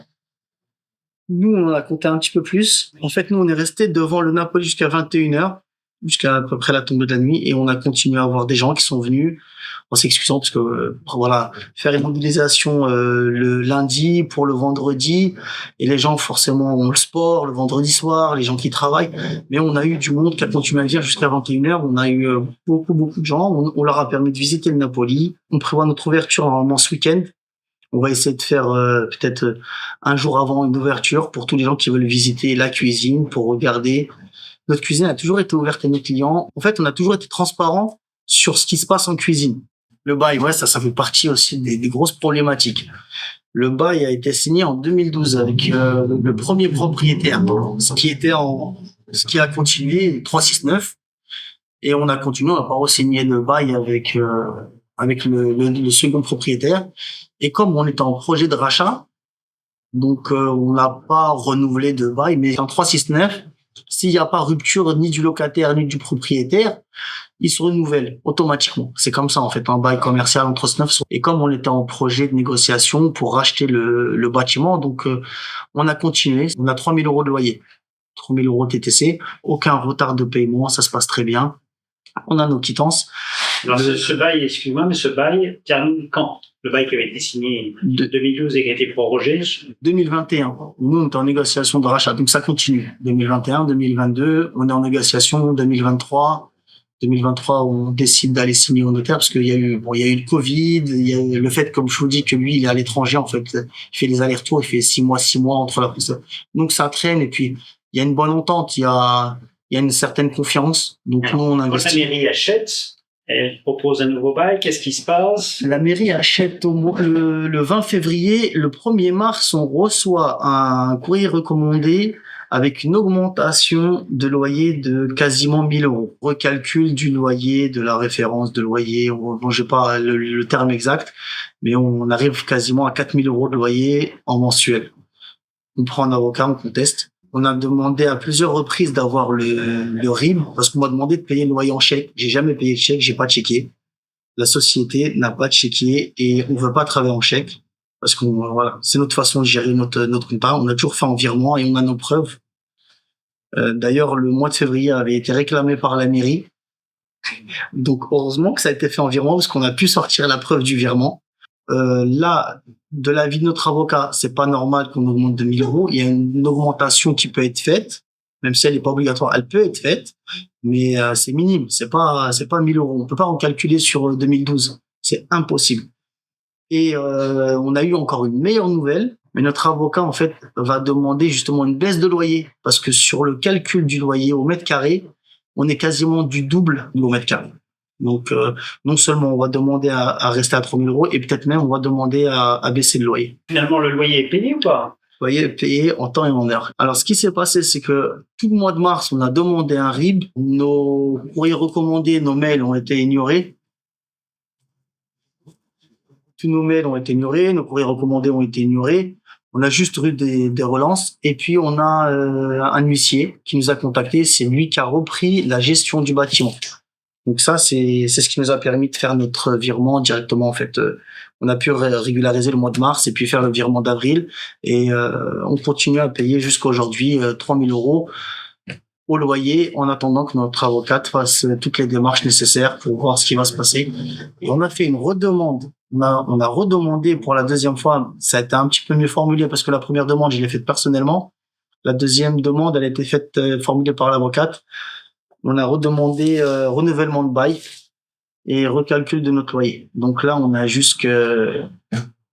Nous, on a compté un petit peu plus. En fait, nous, on est resté devant le Napoli jusqu'à 21h, jusqu'à peu près la tombée de la nuit, et on a continué à avoir des gens qui sont venus en s'excusant parce que voilà, faire une mobilisation le lundi pour le vendredi, et les gens forcément ont le sport le vendredi soir, les gens qui travaillent, mais on a eu du monde qui a continué à venir jusqu'à 21h. On a eu beaucoup de gens. On leur a permis de visiter le Napoli. On prévoit notre ouverture normalement ce week-end. On va essayer de faire peut-être un jour avant une ouverture pour tous les gens qui veulent visiter la cuisine, pour regarder. Notre cuisine a toujours été ouverte à nos clients. En fait, on a toujours été transparent sur ce qui se passe en cuisine. Le bail, ouais, ça fait partie aussi des grosses problématiques. Le bail a été signé en 2012 avec le premier propriétaire, ce qui a continué 369. Et on a continué, on n'a pas re-signé le bail avec le second propriétaire. Et comme on était en projet de rachat, donc on n'a pas renouvelé de bail, mais en 369, s'il n'y a pas rupture ni du locataire ni du propriétaire, il se renouvelle automatiquement. C'est comme ça en fait, un bail commercial en 369. Et comme on était en projet de négociation pour racheter le bâtiment, donc on a continué. On a 3 000 € de loyer, 3 000 € TTC, aucun retard de paiement, ça se passe très bien. On a nos quittances. Alors, ce bail, excuse-moi, mais ce bail termine quand? Le bail qui avait été signé en 2012 et qui a été prorogé? 2021. Nous, on est en négociation de rachat, donc ça continue. 2021, 2022, on est en négociation 2023. 2023, on décide d'aller signer au notaire parce qu'il y a eu le Covid, il y a eu le fait, comme je vous dis, que lui, il est à l'étranger, en fait. Il fait les allers-retours, il fait 6 mois entre la France. Donc, ça traîne et puis, il y a une bonne entente. Il y a il y a une certaine confiance. Donc nous, on Quand la investit. mairie achète, elle propose un nouveau bail, qu'est-ce qui se passe? La mairie achète le 20 février. Le 1er mars, on reçoit un courrier recommandé avec une augmentation de loyer de quasiment 1 000 euros. Recalcul du loyer, de la référence de loyer. Bon, j'ai pas le terme exact, mais on arrive quasiment à 4 000 euros de loyer en mensuel. On prend un avocat, on conteste. On a demandé à plusieurs reprises d'avoir le RIB parce qu'on m'a demandé de payer le loyer en chèque. J'ai jamais payé de chèque, j'ai pas checké. La société n'a pas checké et on veut pas travailler en chèque parce que voilà, c'est notre façon de gérer notre compta. On a toujours fait en virement et on a nos preuves. D'ailleurs, le mois de février avait été réclamé par la mairie. Donc, heureusement que ça a été fait en virement parce qu'on a pu sortir la preuve du virement. Là, de l'avis de notre avocat, c'est pas normal qu'on augmente de 1 000 euros. Il y a une augmentation qui peut être faite, même si elle n'est pas obligatoire. Elle peut être faite, mais c'est minime. C'est pas 1 000 euros. On peut pas recalculer sur 2012. C'est impossible. Et on a eu encore une meilleure nouvelle. Mais notre avocat, en fait, va demander justement une baisse de loyer. Parce que sur le calcul du loyer au mètre carré, on est quasiment du double au mètre carré. Donc, non seulement on va demander à rester à 3 000 euros, et peut-être même on va demander à baisser le loyer. Finalement, le loyer est payé ou pas? Le loyer est payé en temps et en heure. Alors, ce qui s'est passé, c'est que tout le mois de mars, on a demandé un RIB. Nos courriers recommandés, nos mails ont été ignorés. Tous nos mails ont été ignorés, nos courriers recommandés ont été ignorés. On a juste eu des relances. Et puis, on a un huissier qui nous a contactés. C'est lui qui a repris la gestion du bâtiment. Donc ça, c'est ce qui nous a permis de faire notre virement directement. En fait, on a pu régulariser le mois de mars et puis faire le virement d'avril. Et on continue à payer jusqu'à aujourd'hui 3 000 euros au loyer en attendant que notre avocate fasse toutes les démarches nécessaires pour voir ce qui va se passer. Et on a fait une redemande. On a redemandé pour la deuxième fois. Ça a été un petit peu mieux formulé parce que la première demande, je l'ai faite personnellement. La deuxième demande, elle a été faite formulée par l'avocate. On a redemandé renouvellement de bail et recalcul de notre loyer. Donc là, on a juste que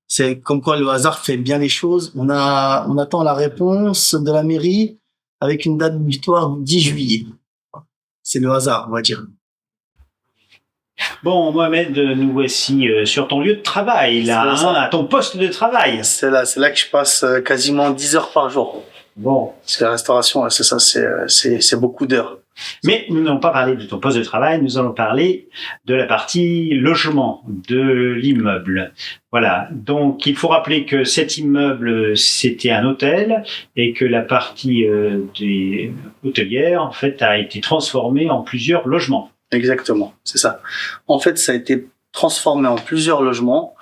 c'est comme quoi le hasard fait bien les choses. On attend la réponse de la mairie avec une date butoir du 10 juillet. C'est le hasard, on va dire. Bon, Mohamed, nous voici sur ton lieu de travail, là, à ton poste de travail. C'est là que je passe quasiment 10 heures par jour. Bon. Parce que la restauration, c'est ça, c'est beaucoup d'heures. Mais nous n'allons pas parler de ton poste de travail, nous allons parler de la partie logement de l'immeuble. Voilà. Donc, il faut rappeler que cet immeuble, c'était un hôtel et que la partie des hôtelières, en fait, a été transformée en plusieurs logements. Exactement, c'est ça. En fait, ça a été transformé en plusieurs logements.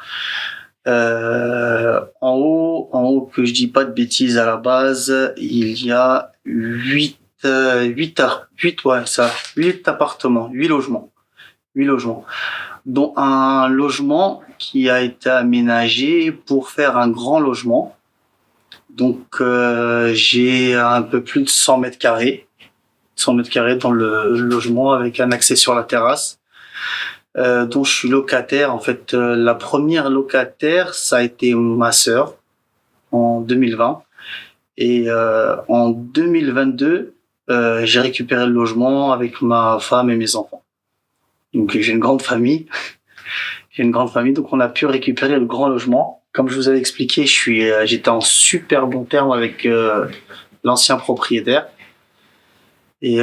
En haut, que je dis pas de bêtises à la base, il y a 8 appartements, 8 logements, dont un logement qui a été aménagé pour faire un grand logement. Donc, j'ai un peu plus de 100 mètres carrés dans le logement avec un accès sur la terrasse, dont je suis locataire. En fait, la première locataire, ça a été ma sœur en 2020. Et en 2022, j'ai récupéré le logement avec ma femme et mes enfants. Donc j'ai une grande famille. Donc on a pu récupérer le grand logement. Comme je vous avais expliqué, j'étais en super bon terme avec l'ancien propriétaire. Et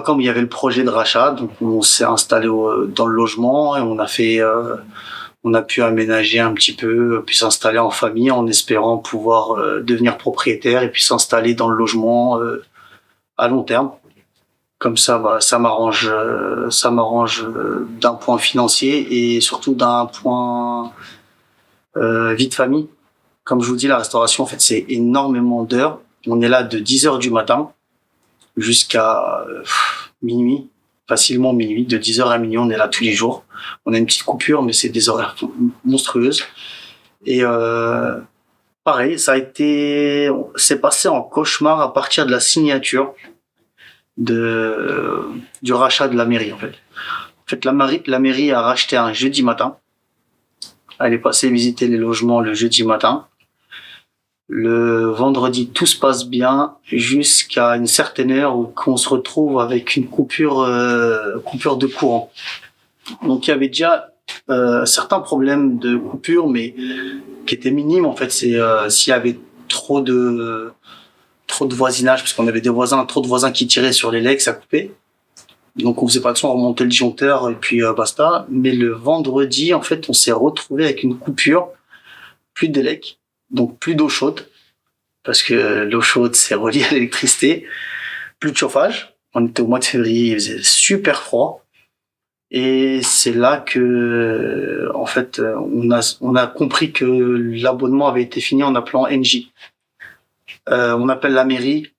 comme il y avait le projet de rachat, donc on s'est installé dans le logement et on a pu aménager un petit peu, puis s'installer en famille en espérant pouvoir devenir propriétaire et puis s'installer dans le logement à long terme. Comme ça, ça m'arrange d'un point financier et surtout d'un point vie de famille. Comme je vous dis, la restauration, en fait, c'est énormément d'heures. On est là de 10 heures du matin jusqu'à minuit, facilement minuit, de 10 heures à minuit, on est là tous les jours. On a une petite coupure, mais c'est des horaires monstrueuses. Et pareil, c'est passé en cauchemar à partir de la signature du rachat de la mairie, en fait. En fait, la mairie a racheté un jeudi matin. Elle est passée visiter les logements le jeudi matin. Le vendredi, tout se passe bien jusqu'à une certaine heure où on se retrouve avec une coupure de courant. Donc il y avait déjà certains problèmes de coupure, mais qui étaient minimes. En fait, c'est s'il y avait trop de voisinage, parce qu'on avait trop de voisins qui tiraient sur les legs, ça coupait. Donc on faisait pas de son, on remontait le disjoncteur et puis basta. Mais le vendredi, en fait, on s'est retrouvé avec une coupure, plus d'élec, donc plus d'eau chaude, parce que l'eau chaude c'est relié à l'électricité, plus de chauffage. On était au mois de février, il faisait super froid. Et c'est là que, en fait, on a compris que l'abonnement avait été fini en appelant Engie. On appelle la mairie,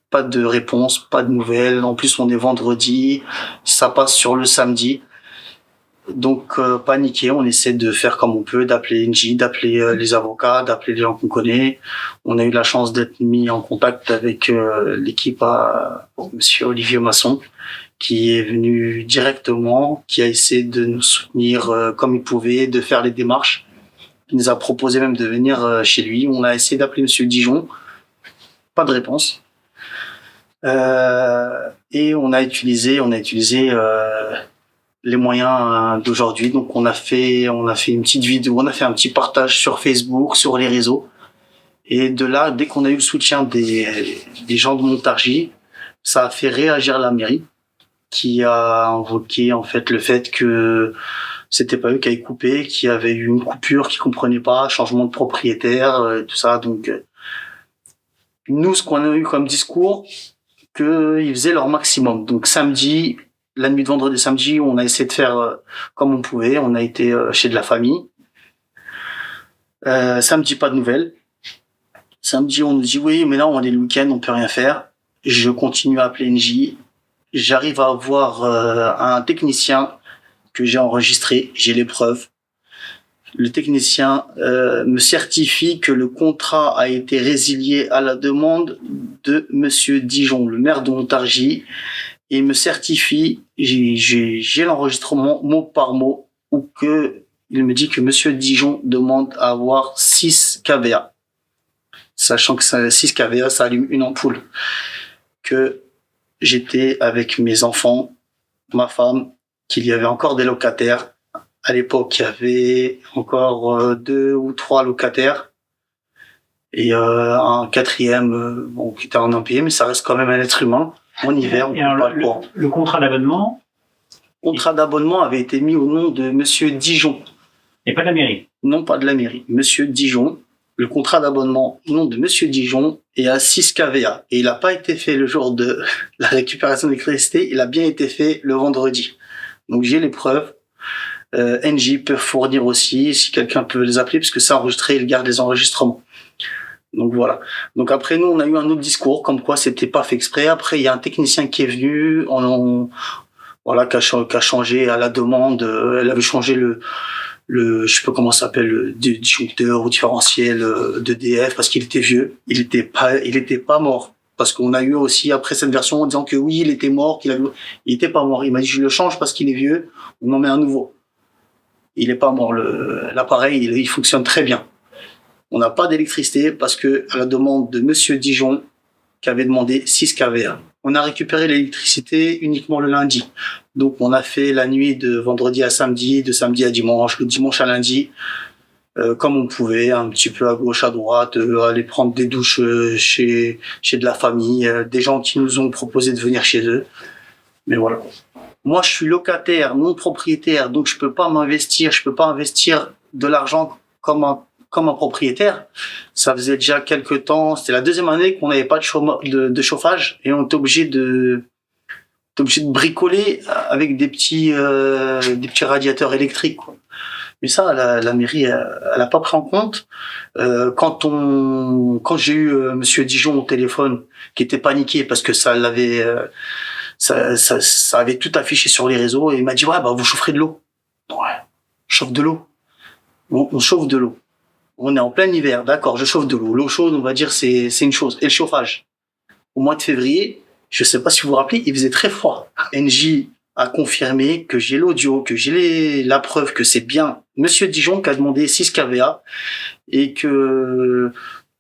pas de réponse, pas de nouvelles. En plus, on est vendredi, ça passe sur le samedi. Donc, paniqué, on essaie de faire comme on peut, d'appeler Engie, d'appeler les avocats, d'appeler les gens qu'on connaît. On a eu la chance d'être mis en contact avec l'équipe à Monsieur Olivier Masson, qui est venu directement, qui a essayé de nous soutenir comme il pouvait, de faire les démarches. Il nous a proposé même de venir chez lui. On a essayé d'appeler Monsieur Dijon, pas de réponse. Et on a utilisé les moyens d'aujourd'hui. Donc on a fait une petite vidéo, on a fait un petit partage sur Facebook, sur les réseaux. Et de là, dès qu'on a eu le soutien des gens de Montargis, ça a fait réagir la mairie, qui a invoqué en fait le fait que c'était pas eux qui avaient coupé, qu'il y avait eu une coupure qu'ils comprenaient pas, changement de propriétaire, tout ça. Donc nous, ce qu'on a eu comme discours, qu'ils faisaient leur maximum. Donc samedi, la nuit de vendredi et samedi, on a essayé de faire comme on pouvait. On a été chez de la famille. Samedi, pas de nouvelles. Samedi, on nous dit oui, mais là on est le week-end, on peut rien faire. Je continue à appeler NJ. J'arrive à avoir un technicien que j'ai enregistré, j'ai les preuves. Le technicien me certifie que le contrat a été résilié à la demande de Monsieur Dijon, le maire de Montargis, et il me certifie, j'ai l'enregistrement mot par mot, où il me dit que Monsieur Dijon demande à avoir 6 kVA, sachant que 6 kVA, ça allume une ampoule. Que j'étais avec mes enfants, ma femme, qu'il y avait encore des locataires. À l'époque, il y avait encore 2 ou 3 locataires et un quatrième qui était en impayé, mais ça reste quand même un être humain. En hiver, on et alors, pas le courant. Le contrat d'abonnement avait été mis au nom de Monsieur Dijon. Et pas de la mairie? Non, pas de la mairie. Monsieur Dijon. Le contrat d'abonnement au nom de Monsieur Dijon est à 6 kVA. Et il n'a pas été fait le jour de la récupération d'électricité, il a bien été fait le vendredi. Donc j'ai les preuves. NJ peut fournir aussi, si quelqu'un peut les appeler, parce que c'est enregistré, il garde les enregistrements. Donc voilà. Donc après nous, on a eu un autre discours, comme quoi c'était pas fait exprès. Après, il y a un technicien qui est venu, qui a changé à la demande. Elle avait changé je sais pas comment ça s'appelle, le disjoncteur ou différentiel d'EDF, parce qu'il était vieux. Il était pas mort. Parce qu'on a eu aussi après cette version en disant que oui, il était mort, il était pas mort. Il m'a dit je le change parce qu'il est vieux, on en met un nouveau. Il est pas mort, l'appareil, il fonctionne très bien. On n'a pas d'électricité parce que à la demande de Monsieur Dijon, qui avait demandé 6 kVA. On a récupéré l'électricité uniquement le lundi. Donc on a fait la nuit de vendredi à samedi, de samedi à dimanche, le dimanche à lundi, comme on pouvait, un petit peu à gauche, à droite, aller prendre des douches chez de la famille, des gens qui nous ont proposé de venir chez eux. Mais voilà. Moi, je suis locataire, non propriétaire, donc je peux pas investir de l'argent comme un propriétaire. Ça faisait déjà quelques temps, c'était la deuxième année qu'on n'avait pas de chauffage et on était obligé de bricoler avec des petits radiateurs électriques, quoi. Mais ça, la mairie, elle a pas pris en compte. Quand j'ai eu Monsieur Dijon au téléphone, qui était paniqué parce que ça avait tout affiché sur les réseaux, et il m'a dit ouais, bah vous chaufferez de l'eau. Ouais, je chauffe de l'eau. On chauffe de l'eau. On est en plein hiver, d'accord, je chauffe de l'eau. L'eau chaude, on va dire, c'est une chose. Et le chauffage. Au mois de février, je sais pas si vous vous rappelez, il faisait très froid. NJ a confirmé que j'ai l'audio, que j'ai la preuve que c'est bien Monsieur Dijon qui a demandé 6 kVA et que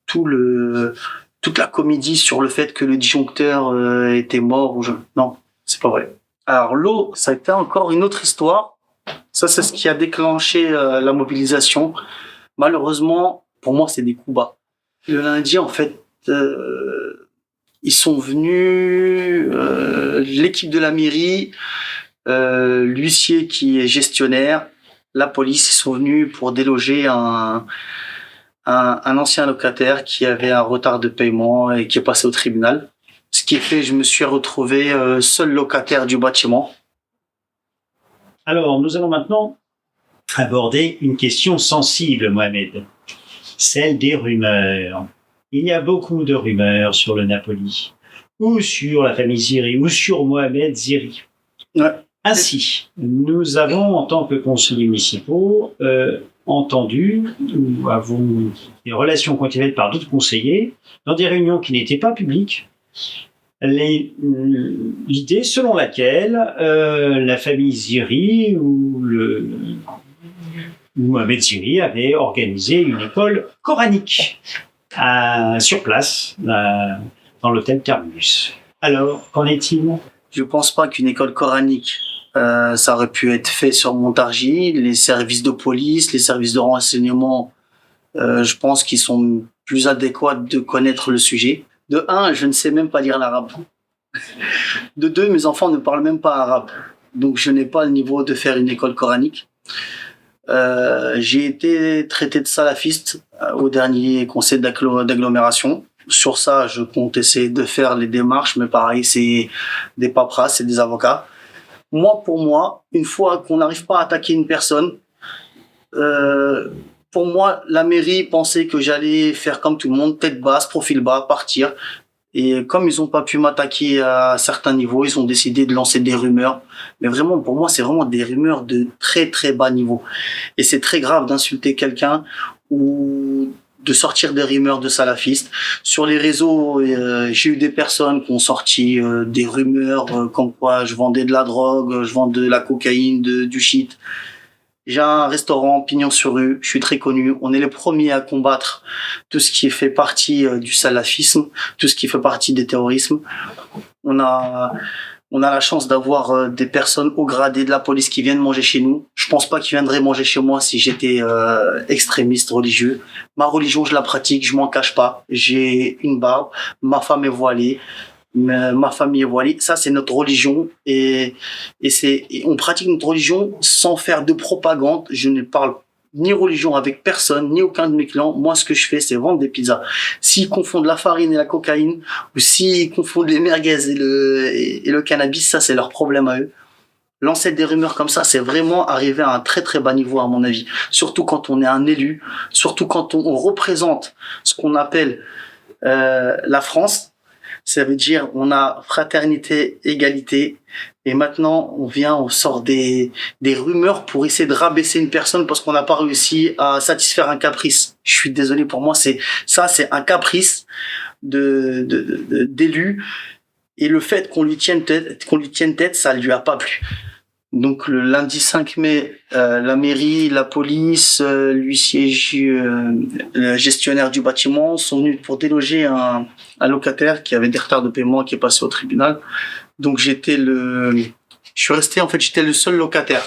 toute la comédie sur le fait que le disjoncteur était mort. Non, c'est pas vrai. Alors l'eau, ça a été encore une autre histoire. Ça, c'est ce qui a déclenché la mobilisation. Malheureusement, pour moi, c'est des coups bas. Le lundi, en fait, ils sont venus, l'équipe de la mairie, l'huissier qui est gestionnaire, la police, ils sont venus pour déloger un ancien locataire qui avait un retard de paiement et qui est passé au tribunal. Ce qui est fait, je me suis retrouvé seul locataire du bâtiment. Alors, nous allons maintenant aborder une question sensible, Mohamed, celle des rumeurs. Il y a beaucoup de rumeurs sur le Napoli, ou sur la famille Ziri, ou sur Mohamed Ziri. Ouais. Ainsi, nous avons, en tant que conseillers municipaux, entendu, ou avons des relations continuelles par d'autres conseillers, dans des réunions qui n'étaient pas publiques, l'idée selon laquelle la famille Ziri ou Mohamed Ziri avait organisé une école coranique sur place, dans l'hôtel Terminus. Alors, qu'en est-il ? Je pense pas qu'une école coranique, ça aurait pu être fait sur Montargis. Les services de police, les services de renseignement, je pense qu'ils sont plus adéquats de connaître le sujet. De un, je ne sais même pas lire l'arabe. De deux, mes enfants ne parlent même pas arabe. Donc, je n'ai pas le niveau de faire une école coranique. J'ai été traité de salafiste au dernier conseil d'agglomération. Sur ça, je compte essayer de faire les démarches, mais pareil, c'est des paperasses, c'est des avocats. Pour moi, une fois qu'on n'arrive pas à attaquer une personne, pour moi, la mairie pensait que j'allais faire comme tout le monde, tête basse, profil bas, partir. Et comme ils n'ont pas pu m'attaquer à certains niveaux, ils ont décidé de lancer des rumeurs. Mais vraiment, pour moi, c'est vraiment des rumeurs de très très bas niveau. Et c'est très grave d'insulter quelqu'un ou de sortir des rumeurs de salafistes. Sur les réseaux, j'ai eu des personnes qui ont sorti des rumeurs comme quoi je vendais de la drogue, je vends de la cocaïne, du shit. J'ai un restaurant Pignon sur rue, je suis très connu. On est les premiers à combattre tout ce qui fait partie du salafisme, tout ce qui fait partie des terrorismes. On a la chance d'avoir des personnes haut gradées de la police qui viennent manger chez nous. Je pense pas qu'ils viendraient manger chez moi si j'étais extrémiste religieux. Ma religion, je la pratique, je m'en cache pas. J'ai une barbe, ma femme est voilée. Ma famille est voilée, ça c'est notre religion et on pratique notre religion sans faire de propagande. Je ne parle ni religion avec personne, ni aucun de mes clients. Moi, ce que je fais, c'est vendre des pizzas. S'ils confondent la farine et la cocaïne, ou s'ils confondent les merguez et le cannabis, ça c'est leur problème à eux. Lancer des rumeurs comme ça, c'est vraiment arriver à un très très bas niveau à mon avis. Surtout quand on est un élu, surtout quand on représente ce qu'on appelle la France. Ça veut dire on a fraternité, égalité, et maintenant on sort des rumeurs pour essayer de rabaisser une personne parce qu'on n'a pas réussi à satisfaire un caprice. Je suis désolé, pour moi c'est un caprice d'élu, et le fait qu'on lui tienne tête, ça lui a pas plu. Donc le lundi 5 mai, la mairie, la police, l'huissier, le gestionnaire du bâtiment sont venus pour déloger un locataire qui avait des retards de paiement, qui est passé au tribunal. Donc j'étais le seul locataire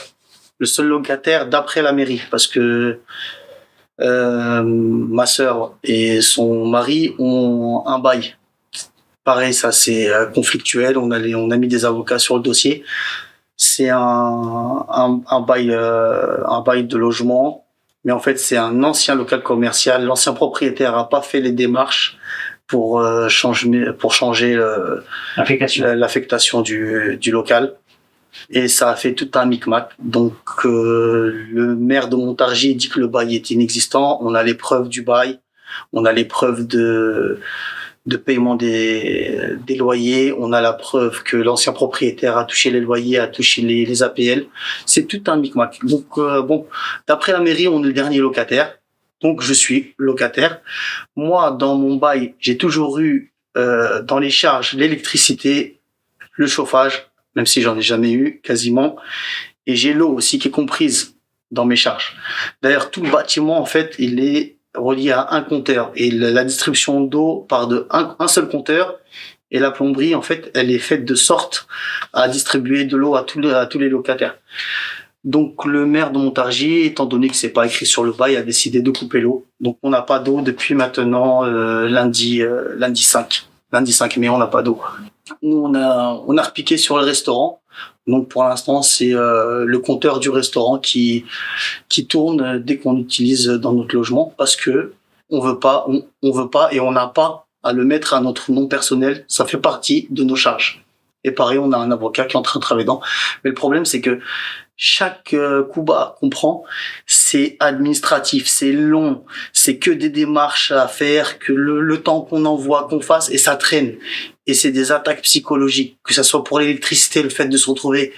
d'après la mairie, parce que ma sœur et son mari ont un bail. Pareil, ça c'est conflictuel. On a mis des avocats sur le dossier. C'est un bail de logement, mais en fait c'est un ancien local commercial. L'ancien propriétaire a pas fait les démarches pour changer l'affectation du local, et ça a fait tout un micmac. Donc le maire de Montargis dit que le bail est inexistant. On a les preuves du bail, on a les preuves de paiement des loyers, on a la preuve que l'ancien propriétaire a touché les loyers, a touché les APL. C'est tout un micmac. Donc d'après la mairie, on est le dernier locataire. Donc je suis locataire. Moi, dans mon bail, j'ai toujours eu dans les charges l'électricité, le chauffage, même si j'en ai jamais eu quasiment, et j'ai l'eau aussi qui est comprise dans mes charges. D'ailleurs, tout le bâtiment en fait, il est relié à un compteur et la distribution d'eau part de un seul compteur. Et la plomberie, en fait, elle est faite de sorte à distribuer de l'eau à tous les locataires. Donc, le maire de Montargis, étant donné que c'est pas écrit sur le bail, a décidé de couper l'eau. Donc, on n'a pas d'eau depuis maintenant lundi 5. Lundi 5 mai, on n'a pas d'eau. Nous, on a repiqué sur le restaurant. Donc, pour l'instant, c'est le compteur du restaurant qui tourne dès qu'on l'utilise dans notre logement, parce que on veut pas et on n'a pas à le mettre à notre nom personnel. Ça fait partie de nos charges. Et pareil, on a un avocat qui est en train de travailler dedans. Mais le problème, c'est que chaque coup bas qu'on prend, c'est administratif, c'est long, c'est que des démarches à faire, que le temps qu'on envoie, qu'on fasse, et ça traîne. Et c'est des attaques psychologiques, que ça soit pour l'électricité, le fait de se retrouver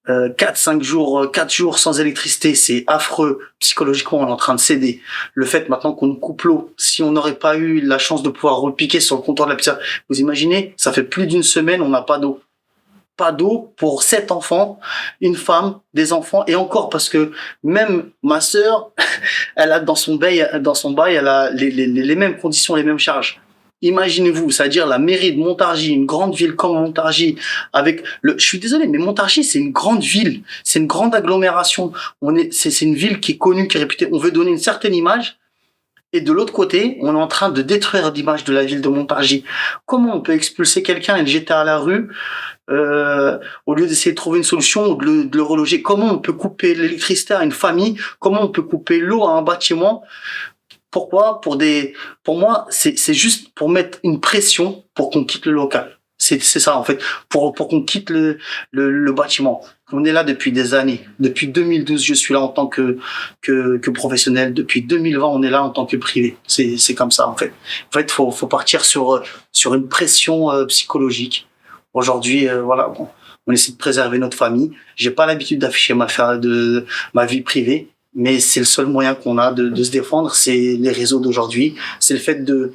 4 jours sans électricité, c'est affreux. Psychologiquement, on est en train de céder. Le fait maintenant qu'on nous coupe l'eau, si on n'aurait pas eu la chance de pouvoir repiquer sur le comptoir de la piscine, vous imaginez, ça fait plus d'une semaine, on n'a pas d'eau. Pas d'eau pour 7 enfants, une femme, des enfants, et encore parce que même ma sœur, elle a dans son bail, elle a les mêmes conditions, les mêmes charges. Imaginez-vous, c'est-à-dire la mairie de Montargis, une grande ville comme Montargis, je suis désolé, mais Montargis, c'est une grande ville, c'est une grande agglomération. C'est une ville qui est connue, qui est réputée. On veut donner une certaine image. Et de l'autre côté, on est en train de détruire l'image de la ville de Montargis. Comment on peut expulser quelqu'un et le jeter à la rue, au lieu d'essayer de trouver une solution ou de le reloger? Comment on peut couper l'électricité à une famille? Comment on peut couper l'eau à un bâtiment? Pourquoi? Pour moi, c'est juste pour mettre une pression pour qu'on quitte le local. C'est ça, en fait. Pour qu'on quitte le bâtiment. On est là depuis des années. Depuis 2012, je suis là en tant que professionnel. Depuis 2020, on est là en tant que privé. C'est comme ça, en fait. En fait, faut partir sur une pression psychologique. Aujourd'hui, voilà, bon, on essaie de préserver notre famille. J'ai pas l'habitude d'afficher ma vie privée. Mais c'est le seul moyen qu'on a de se défendre, c'est les réseaux d'aujourd'hui. C'est le fait de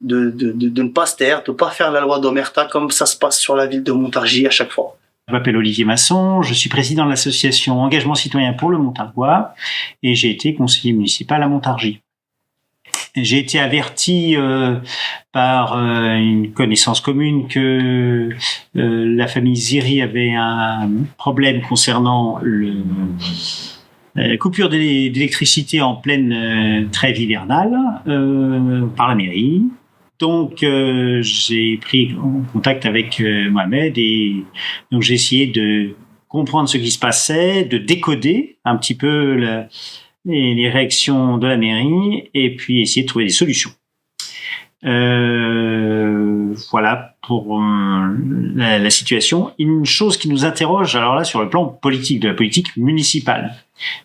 ne pas se taire, de ne pas faire la loi d'Omerta comme ça se passe sur la ville de Montargis à chaque fois. Je m'appelle Olivier Masson, je suis président de l'association Engagement Citoyen pour le Montargois et j'ai été conseiller municipal à Montargis. J'ai été averti par une connaissance commune que la famille Ziri avait un problème concernant la coupure d'électricité en pleine trêve hivernale par la mairie. Donc j'ai pris contact avec Mohamed et donc j'ai essayé de comprendre ce qui se passait, de décoder un petit peu les réactions de la mairie et puis essayer de trouver des solutions. Voilà pour la situation. Une chose qui nous interroge, alors là sur le plan politique, de la politique municipale,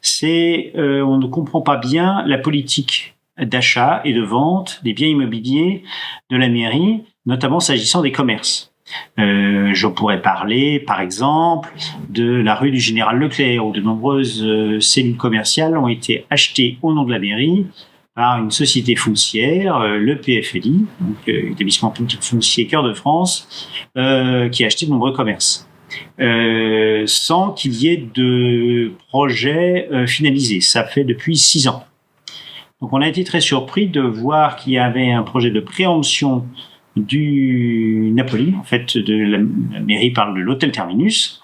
c'est on ne comprend pas bien la politique d'achat et de vente des biens immobiliers de la mairie, notamment s'agissant des commerces. Je pourrais parler, par exemple, de la rue du Général Leclerc, où de nombreuses cellules commerciales ont été achetées au nom de la mairie par une société foncière, le PFLI, donc établissement public foncier Cœur de France, qui a acheté de nombreux commerces. Sans qu'il y ait de projet finalisé. Ça fait depuis 6 ans. Donc on a été très surpris de voir qu'il y avait un projet de préemption du Napoli, en fait, de la mairie parle de l'hôtel Terminus,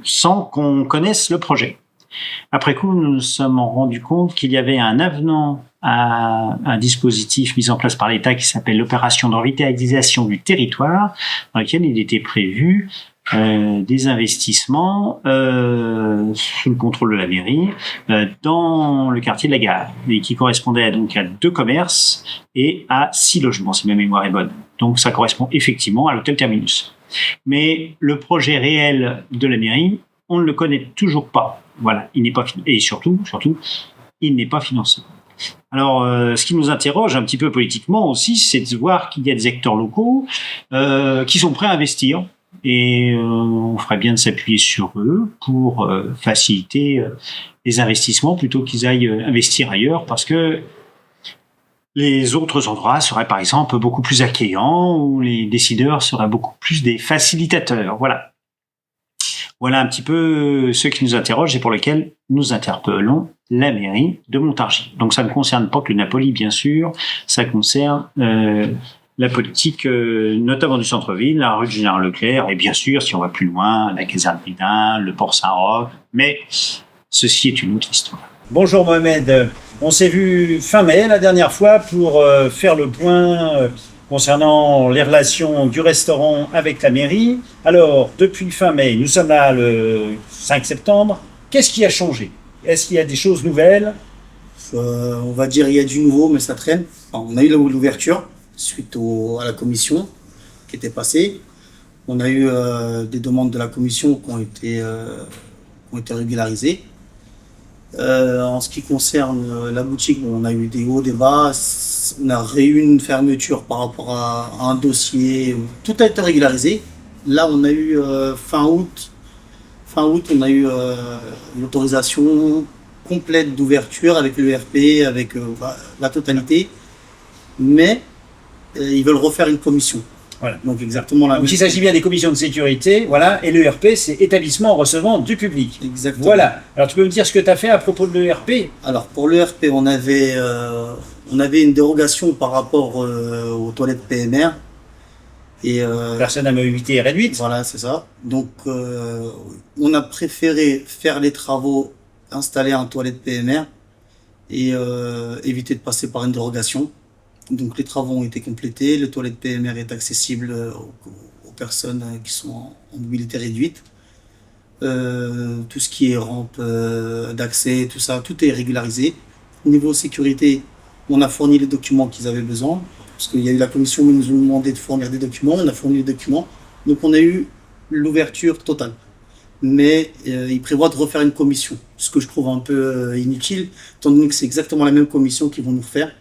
sans qu'on connaisse le projet. Après coup, nous nous sommes rendus compte qu'il y avait un avenant à un dispositif mis en place par l'État qui s'appelle l'opération de revitalisation du territoire, dans lequel il était prévu des investissements sous le contrôle de la mairie dans le quartier de la Gare, et qui correspondait donc à 2 commerces et à 6 logements, si ma mémoire est bonne. Donc ça correspond effectivement à l'hôtel Terminus. Mais le projet réel de la mairie, on ne le connaît toujours pas. Voilà, il n'est pas et surtout, il n'est pas financé. Alors, ce qui nous interroge un petit peu politiquement aussi, c'est de voir qu'il y a des acteurs locaux qui sont prêts à investir. Et on ferait bien de s'appuyer sur eux pour faciliter les investissements plutôt qu'ils aillent investir ailleurs, parce que les autres endroits seraient par exemple beaucoup plus accueillants, où les décideurs seraient beaucoup plus des facilitateurs. Voilà. Voilà un petit peu ce qui nous interroge et pour lequel nous interpellons la mairie de Montargis. Donc ça ne concerne pas que le Napoli, bien sûr, ça concerne la politique, notamment du centre-ville, la rue du Général Leclerc, et bien sûr, si on va plus loin, la caserne Bridin, le port Saint-Roch, mais ceci est une autre histoire. Bonjour Mohamed, on s'est vu fin mai la dernière fois pour faire le point concernant les relations du restaurant avec la mairie. Alors, depuis fin mai, nous sommes là le 5 septembre, qu'est-ce qui a changé? Est-ce qu'il y a des choses nouvelles? On va dire il y a du nouveau, mais ça traîne. Enfin, on a eu l'ouverture suite à la commission qui était passée. On a eu des demandes de la commission qui ont été régularisées. En ce qui concerne la boutique, on a eu des hauts, des bas. On a eu une fermeture par rapport à un dossier. Tout a été régularisé. Là, on a eu fin août, on a eu l'autorisation complète d'ouverture avec l'ERP, avec la totalité. Mais ils veulent refaire une commission. Voilà. Donc exactement la même. Donc il s'agit bien des commissions de sécurité, voilà, et l'ERP, c'est établissement recevant du public. Exactement. Voilà. Alors tu peux me dire ce que tu as fait à propos de l'ERP? Alors pour l'ERP, on avait une dérogation par rapport aux toilettes PMR. Et Personne à mobilité réduite. voilà, c'est ça. Donc on a préféré faire les travaux, installer un toilette PMR et éviter de passer par une dérogation. Donc les travaux ont été complétés, le toilette PMR est accessible aux personnes qui sont en mobilité réduite. Tout ce qui est rampe d'accès, tout ça, tout est régularisé. Au niveau sécurité, on a fourni les documents qu'ils avaient besoin, parce qu'il y a eu la commission qui nous a demandé de fournir des documents, on a fourni les documents. Donc on a eu l'ouverture totale. Mais ils prévoient de refaire une commission, ce que je trouve un peu inutile, étant donné que c'est exactement la même commission qu'ils vont nous refaire,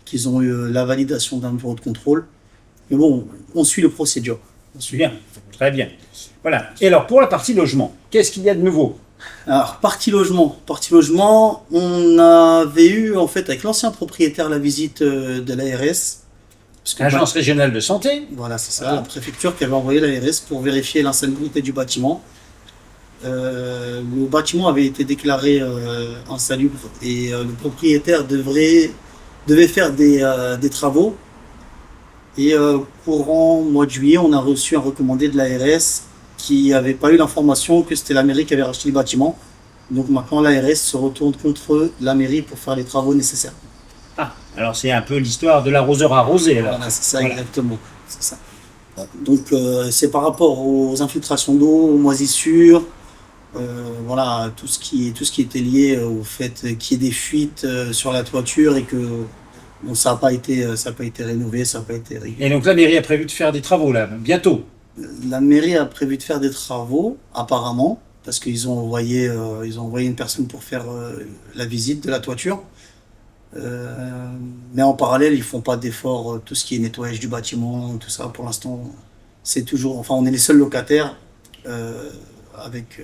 qu'ils ont eu la validation d'un bureau de contrôle. Mais bon, on suit le procédure. Bien, très bien. Voilà. Et alors pour la partie logement, qu'est-ce qu'il y a de nouveau? Alors, partie logement, on avait eu en fait avec l'ancien propriétaire la visite de l'ARS. Agence régionale de santé. Voilà, c'est ça, la préfecture qui avait envoyé l'ARS pour vérifier l'insalubrité du bâtiment. Le bâtiment avait été déclaré insalubre et le propriétaire devait faire des travaux. Et courant mois de juillet, on a reçu un recommandé de l'ARS qui n'avait pas eu l'information que c'était la mairie qui avait racheté le bâtiment. Donc maintenant, l'ARS se retourne contre la mairie pour faire les travaux nécessaires. Ah, alors c'est un peu l'histoire de l'arroseur arrosé. Alors. Voilà, c'est ça, voilà. Exactement. C'est ça. Donc c'est par rapport aux infiltrations d'eau, aux moisissures, voilà, tout ce qui était lié au fait qu'il y ait des fuites sur la toiture et que bon, ça n'a pas été rénové, ça n'a pas été réglé. Et donc la mairie a prévu de faire des travaux là, bientôt. La mairie a prévu de faire des travaux, apparemment, parce qu'ils ont envoyé une personne pour faire la visite de la toiture. Mais en parallèle, ils font pas d'efforts, tout ce qui est nettoyage du bâtiment, tout ça. Pour l'instant, c'est toujours, enfin, on est les seuls locataires avec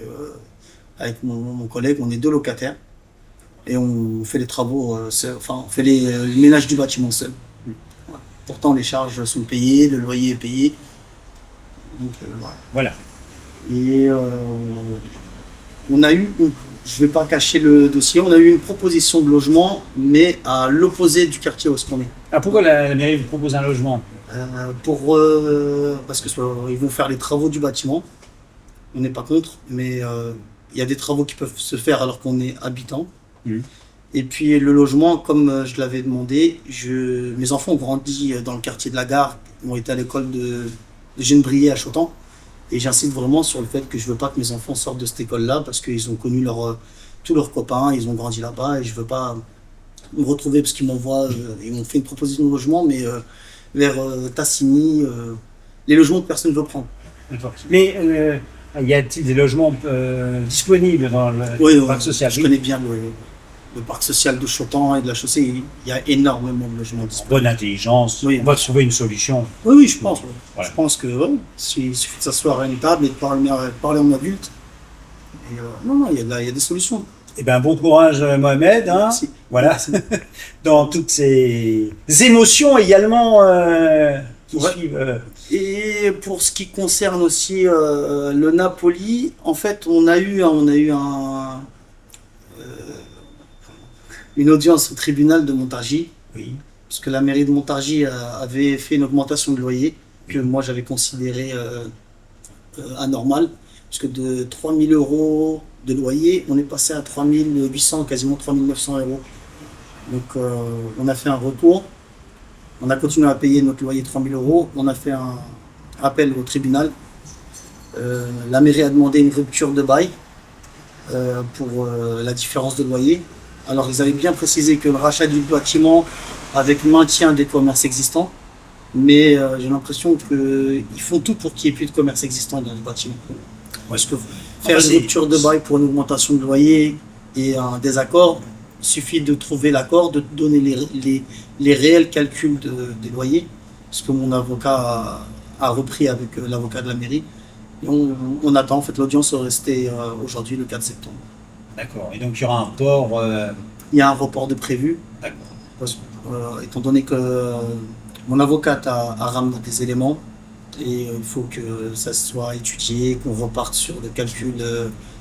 mon collègue, on est 2 locataires et on fait les travaux, on fait le ménage du bâtiment seul. Voilà. Pourtant, les charges sont payées, le loyer est payé. Donc, voilà. Et on a eu, je ne vais pas cacher le dossier, on a eu une proposition de logement, mais à l'opposé du quartier où on est. Ah, pourquoi la mairie vous propose un logement? Parce que ils vont faire les travaux du bâtiment. On n'est pas contre, mais il y a des travaux qui peuvent se faire alors qu'on est habitant. Mmh. Et puis le logement, comme je l'avais demandé, mes enfants ont grandi dans le quartier de la Gare, ils ont été à l'école de Gennebrier à Chautan. Et j'insiste vraiment sur le fait que je veux pas que mes enfants sortent de cette école-là parce qu'ils ont connu tous leurs copains, ils ont grandi là-bas et je veux pas me retrouver parce qu'ils m'envoient, ils m'ont fait une proposition de logement, mais vers Tassigny, les logements que personne ne veut prendre. Mais y a-t-il des logements disponibles dans le parc social? Je connais bien le parc social de Chautan et de la Chaussée, il y a énormément de logements disponibles. Bonne intelligence, oui. On va trouver une solution. Oui, je pense. Voilà. Je pense que il suffit de s'asseoir à une table et de parler en adulte. Et, non, il y a des solutions. Eh bien, bon courage, Mohamed. Hein. Merci. Voilà. Merci. Dans toutes ces émotions également qui suivent. Et Et pour ce qui concerne aussi le Napoli, en fait, on a eu une audience au tribunal de Montargis, Oui. parce que la mairie de Montargis avait fait une augmentation de loyer que moi j'avais considéré anormale, puisque de 3 000 euros de loyer, on est passé à 3 800, quasiment 3 900 euros. Donc on a fait un recours, on a continué à payer notre loyer 3 000 euros, on a fait un appel au tribunal. La mairie a demandé une rupture de bail pour la différence de loyer. Alors ils avaient bien précisé que le rachat du bâtiment avec maintien des commerces existants, mais j'ai l'impression qu'ils font tout pour qu'il n'y ait plus de commerces existants dans le bâtiment. Parce que faire une rupture de bail pour une augmentation de loyer et un désaccord, il suffit de trouver l'accord, de donner les réels calculs des loyers, ce que mon avocat a repris avec l'avocat de la mairie. Et on attend, en fait, l'audience est restée aujourd'hui le 4 septembre. D'accord. Et donc il y aura un report. Il y a un report de prévu, D'accord. étant donné que mon avocate a ramené des éléments et il faut que ça soit étudié, qu'on reparte sur le calcul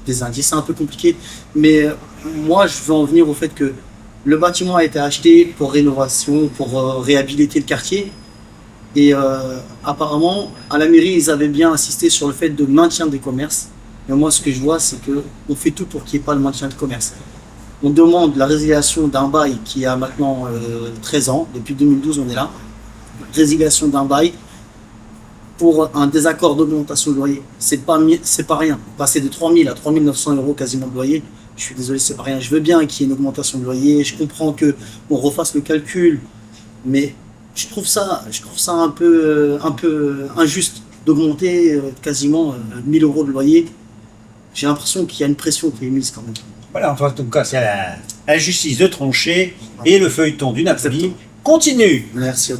des indices. C'est un peu compliqué, mais moi je veux en venir au fait que le bâtiment a été acheté pour rénovation, pour réhabiliter le quartier. Et apparemment, à la mairie, ils avaient bien insisté sur le fait de maintien des commerces. Mais moi, ce que je vois, c'est qu'on fait tout pour qu'il n'y ait pas le maintien de commerce. On demande la résiliation d'un bail qui a maintenant 13 ans. Depuis 2012, on est là. Résiliation d'un bail pour un désaccord d'augmentation de loyer. C'est pas rien. Passer de 3 000 à 3 900 euros quasiment de loyer, je suis désolé, c'est pas rien. Je veux bien qu'il y ait une augmentation de loyer. Je comprends qu'on refasse le calcul. Mais je trouve ça un peu injuste d'augmenter quasiment 1 000 euros de loyer. J'ai l'impression qu'il y a une pression qui est mise quand même. Voilà, en tout cas, c'est à la justice de trancher et le feuilleton du Napoli continue. Merci.